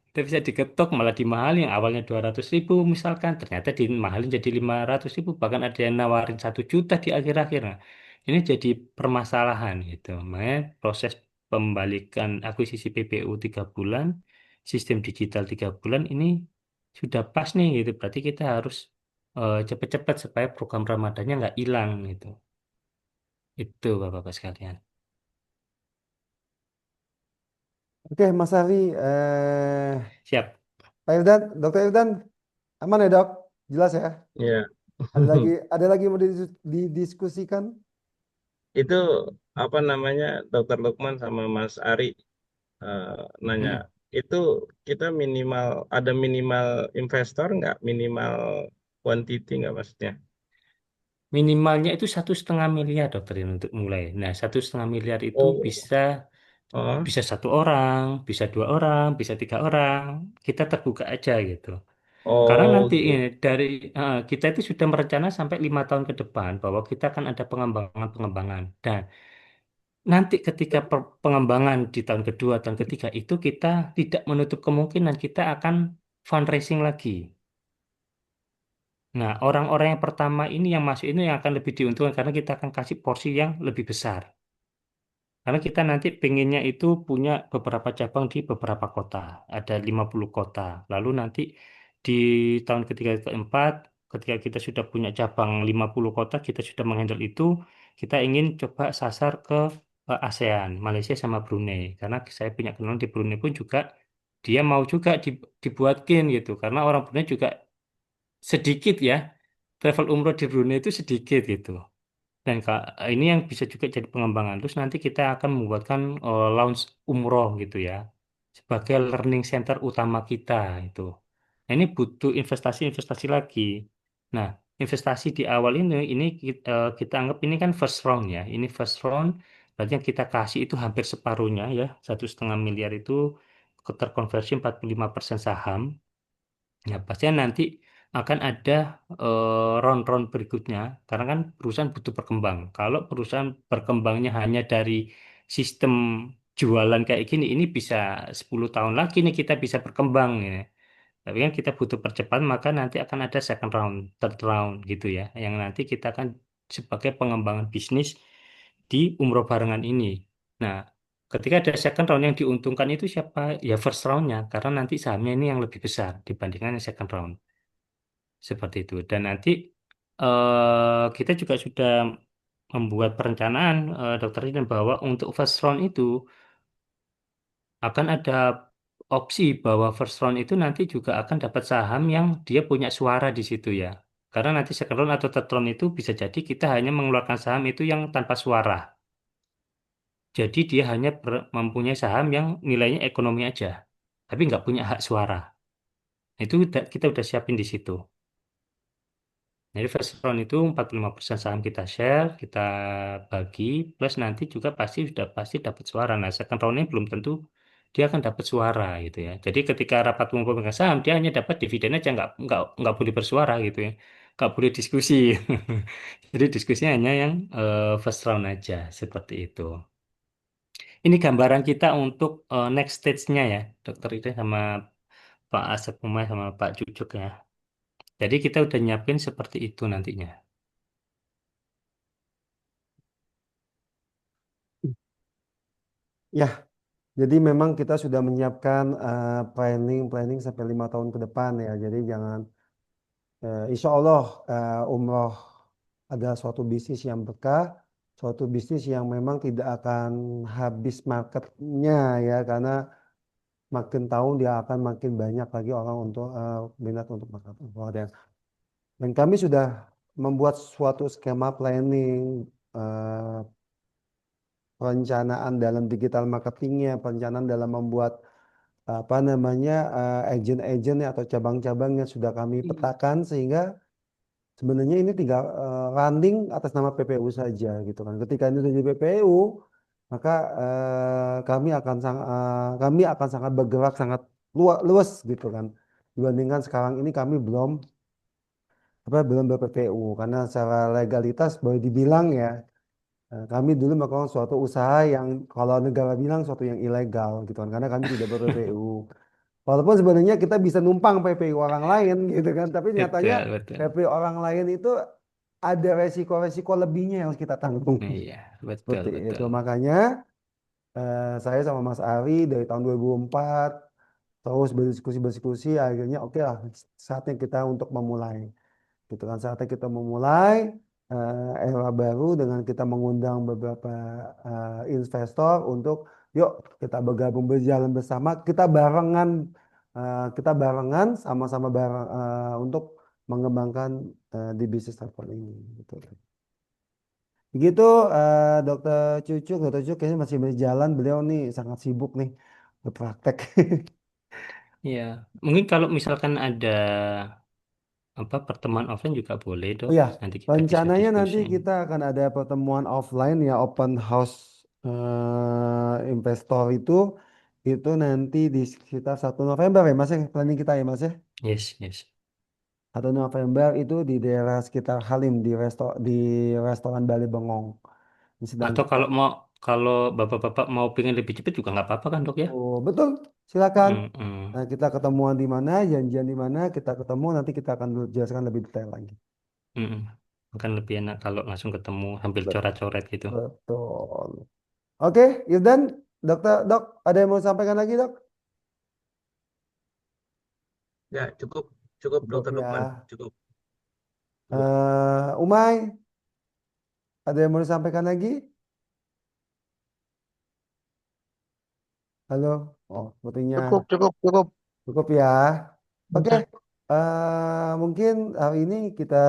Kita bisa digetok malah dimahalin yang awalnya 200.000 misalkan. Ternyata dimahalin jadi 500.000. Bahkan ada yang nawarin 1 juta di akhir-akhir. Nah, ini jadi permasalahan gitu. Makanya proses pembalikan akuisisi PPU 3 bulan, sistem digital 3 bulan ini sudah pas nih gitu. Berarti kita harus cepat-cepat supaya program Ramadannya nggak hilang gitu. Itu Bapak-Bapak sekalian. Oke, Mas Ari, Siap. Pak Irdan, Dokter Irdan, aman ya dok? Jelas ya? Iya. Ada lagi yang mau didiskusikan? Itu apa namanya Dokter Lukman sama Mas Ari eh, nanya Mm-mm. itu kita minimal ada minimal investor nggak minimal quantity nggak maksudnya? Minimalnya itu 1,5 miliar dokter ini untuk mulai. Nah, 1,5 miliar itu Oh, bisa oh, bisa 1 orang, bisa 2 orang, bisa 3 orang. Kita terbuka aja gitu. Karena oh nanti gitu. dari kita itu sudah merencana sampai 5 tahun ke depan bahwa kita akan ada pengembangan-pengembangan. Dan nanti ketika pengembangan di tahun kedua, tahun ketiga itu kita tidak menutup kemungkinan kita akan fundraising lagi. Nah, orang-orang yang pertama ini yang masuk ini yang akan lebih diuntungkan karena kita akan kasih porsi yang lebih besar. Karena kita nanti pengennya itu punya beberapa cabang di beberapa kota. Ada 50 kota. Lalu nanti di tahun ketiga keempat, ketika kita sudah punya cabang 50 kota, kita sudah menghandle itu, kita ingin coba sasar ke ASEAN, Malaysia sama Brunei. Karena saya punya kenalan di Brunei pun juga dia mau juga dibuatkin gitu karena orang Brunei juga sedikit ya, travel umroh di Brunei itu sedikit gitu. Dan ini yang bisa juga jadi pengembangan. Terus nanti kita akan membuatkan lounge umroh gitu ya, sebagai learning center utama kita itu. Nah, ini butuh investasi-investasi lagi. Nah, investasi di awal ini kita anggap ini kan first round ya. Ini first round, berarti yang kita kasih itu hampir separuhnya ya, 1,5 miliar itu terkonversi 45% saham. Ya, pastinya nanti akan ada round-round berikutnya, karena kan perusahaan butuh berkembang. Kalau perusahaan berkembangnya hanya dari sistem jualan kayak gini, ini bisa 10 tahun lagi nih kita bisa berkembang ya. Tapi kan kita butuh percepatan, maka nanti akan ada second round, third round gitu ya, yang nanti kita akan sebagai pengembangan bisnis di umroh barengan ini. Nah, ketika ada second round yang diuntungkan itu siapa? Ya first roundnya, karena nanti sahamnya ini yang lebih besar dibandingkan yang second round. Seperti itu. Dan nanti kita juga sudah membuat perencanaan, Dokter Iden, bahwa untuk first round itu akan ada opsi bahwa first round itu nanti juga akan dapat saham yang dia punya suara di situ ya. Karena nanti second round atau third round itu bisa jadi kita hanya mengeluarkan saham itu yang tanpa suara. Jadi dia hanya mempunyai saham yang nilainya ekonomi aja, tapi nggak punya hak suara. Itu kita udah siapin di situ. Jadi first round itu 45% saham kita share, kita bagi, plus nanti juga pasti dapat suara. Nah, second round ini belum tentu dia akan dapat suara gitu ya. Jadi ketika rapat umum pemegang saham, dia hanya dapat dividen aja, nggak boleh bersuara gitu ya. Nggak boleh diskusi. Jadi diskusinya hanya yang first round aja, seperti itu. Ini gambaran kita untuk next stage-nya ya, Dokter Ida sama Pak Asep Umar sama Pak Cucuk ya. Jadi kita udah nyiapin seperti itu nantinya. Ya, jadi memang kita sudah menyiapkan planning sampai 5 tahun ke depan ya. Jadi jangan, insya Allah umroh adalah suatu bisnis yang berkah, suatu bisnis yang memang tidak akan habis marketnya ya, karena makin tahun dia akan makin banyak lagi orang untuk minat untuk makan umroh. Dan kami sudah membuat suatu skema planning, eh, perencanaan dalam digital marketingnya, perencanaan dalam membuat apa namanya agen-agennya atau cabang-cabangnya sudah kami petakan, sehingga sebenarnya ini tinggal running atas nama PPU saja gitu kan. Ketika ini sudah jadi PPU, maka kami akan sangat bergerak sangat luas gitu kan. Dibandingkan sekarang ini kami belum ber-PPU, karena secara legalitas boleh dibilang ya, kami dulu melakukan suatu usaha yang kalau negara bilang suatu yang ilegal gitu kan, karena kami tidak ber-PPU. Walaupun sebenarnya kita bisa numpang PPU orang lain gitu kan, tapi nyatanya Betul, betul. PPU orang lain itu ada resiko-resiko lebihnya yang harus kita tanggung. Iya, betul, Seperti itu. betul. Makanya saya sama Mas Ari dari tahun 2004 terus berdiskusi-berdiskusi, akhirnya oke lah, saatnya kita untuk memulai. Gitu kan, saatnya kita memulai era baru dengan kita mengundang beberapa investor untuk yuk kita bergabung, berjalan bersama, kita barengan sama-sama bareng untuk mengembangkan di bisnis travel ini gitu. Begitu Dokter Cucuk kayaknya masih berjalan, beliau nih sangat sibuk nih berpraktek. Iya, mungkin kalau misalkan ada apa pertemuan offline juga boleh, Oh Dok. ya, Nanti kita bisa rencananya nanti diskusi. kita akan ada pertemuan offline ya, open house investor itu nanti di sekitar 1 November ya Mas ya, planning kita ya Mas ya. Yes, yes. 1 November itu di daerah sekitar Halim di restoran Bali Bengong. Ini sedang Atau kita. kalau bapak-bapak mau pengen lebih cepat juga nggak apa-apa kan, Dok ya? Oh, betul. Silakan. Mm-mm. Nah, kita ketemuan di mana, janjian di mana, kita ketemu nanti kita akan jelaskan lebih detail lagi. Mm-mm. Kan lebih enak kalau langsung ketemu sambil Bet- coret-coret gitu. Betul. Oke, Yildan, dok, ada yang mau sampaikan lagi, dok? Ya, cukup, cukup Cukup Dokter ya. Lukman, cukup, cukup. Umay, ada yang mau disampaikan lagi? Halo. Oh, sepertinya Cukup, cukup, cukup. cukup ya. Oke, Bentar. mungkin hari ini kita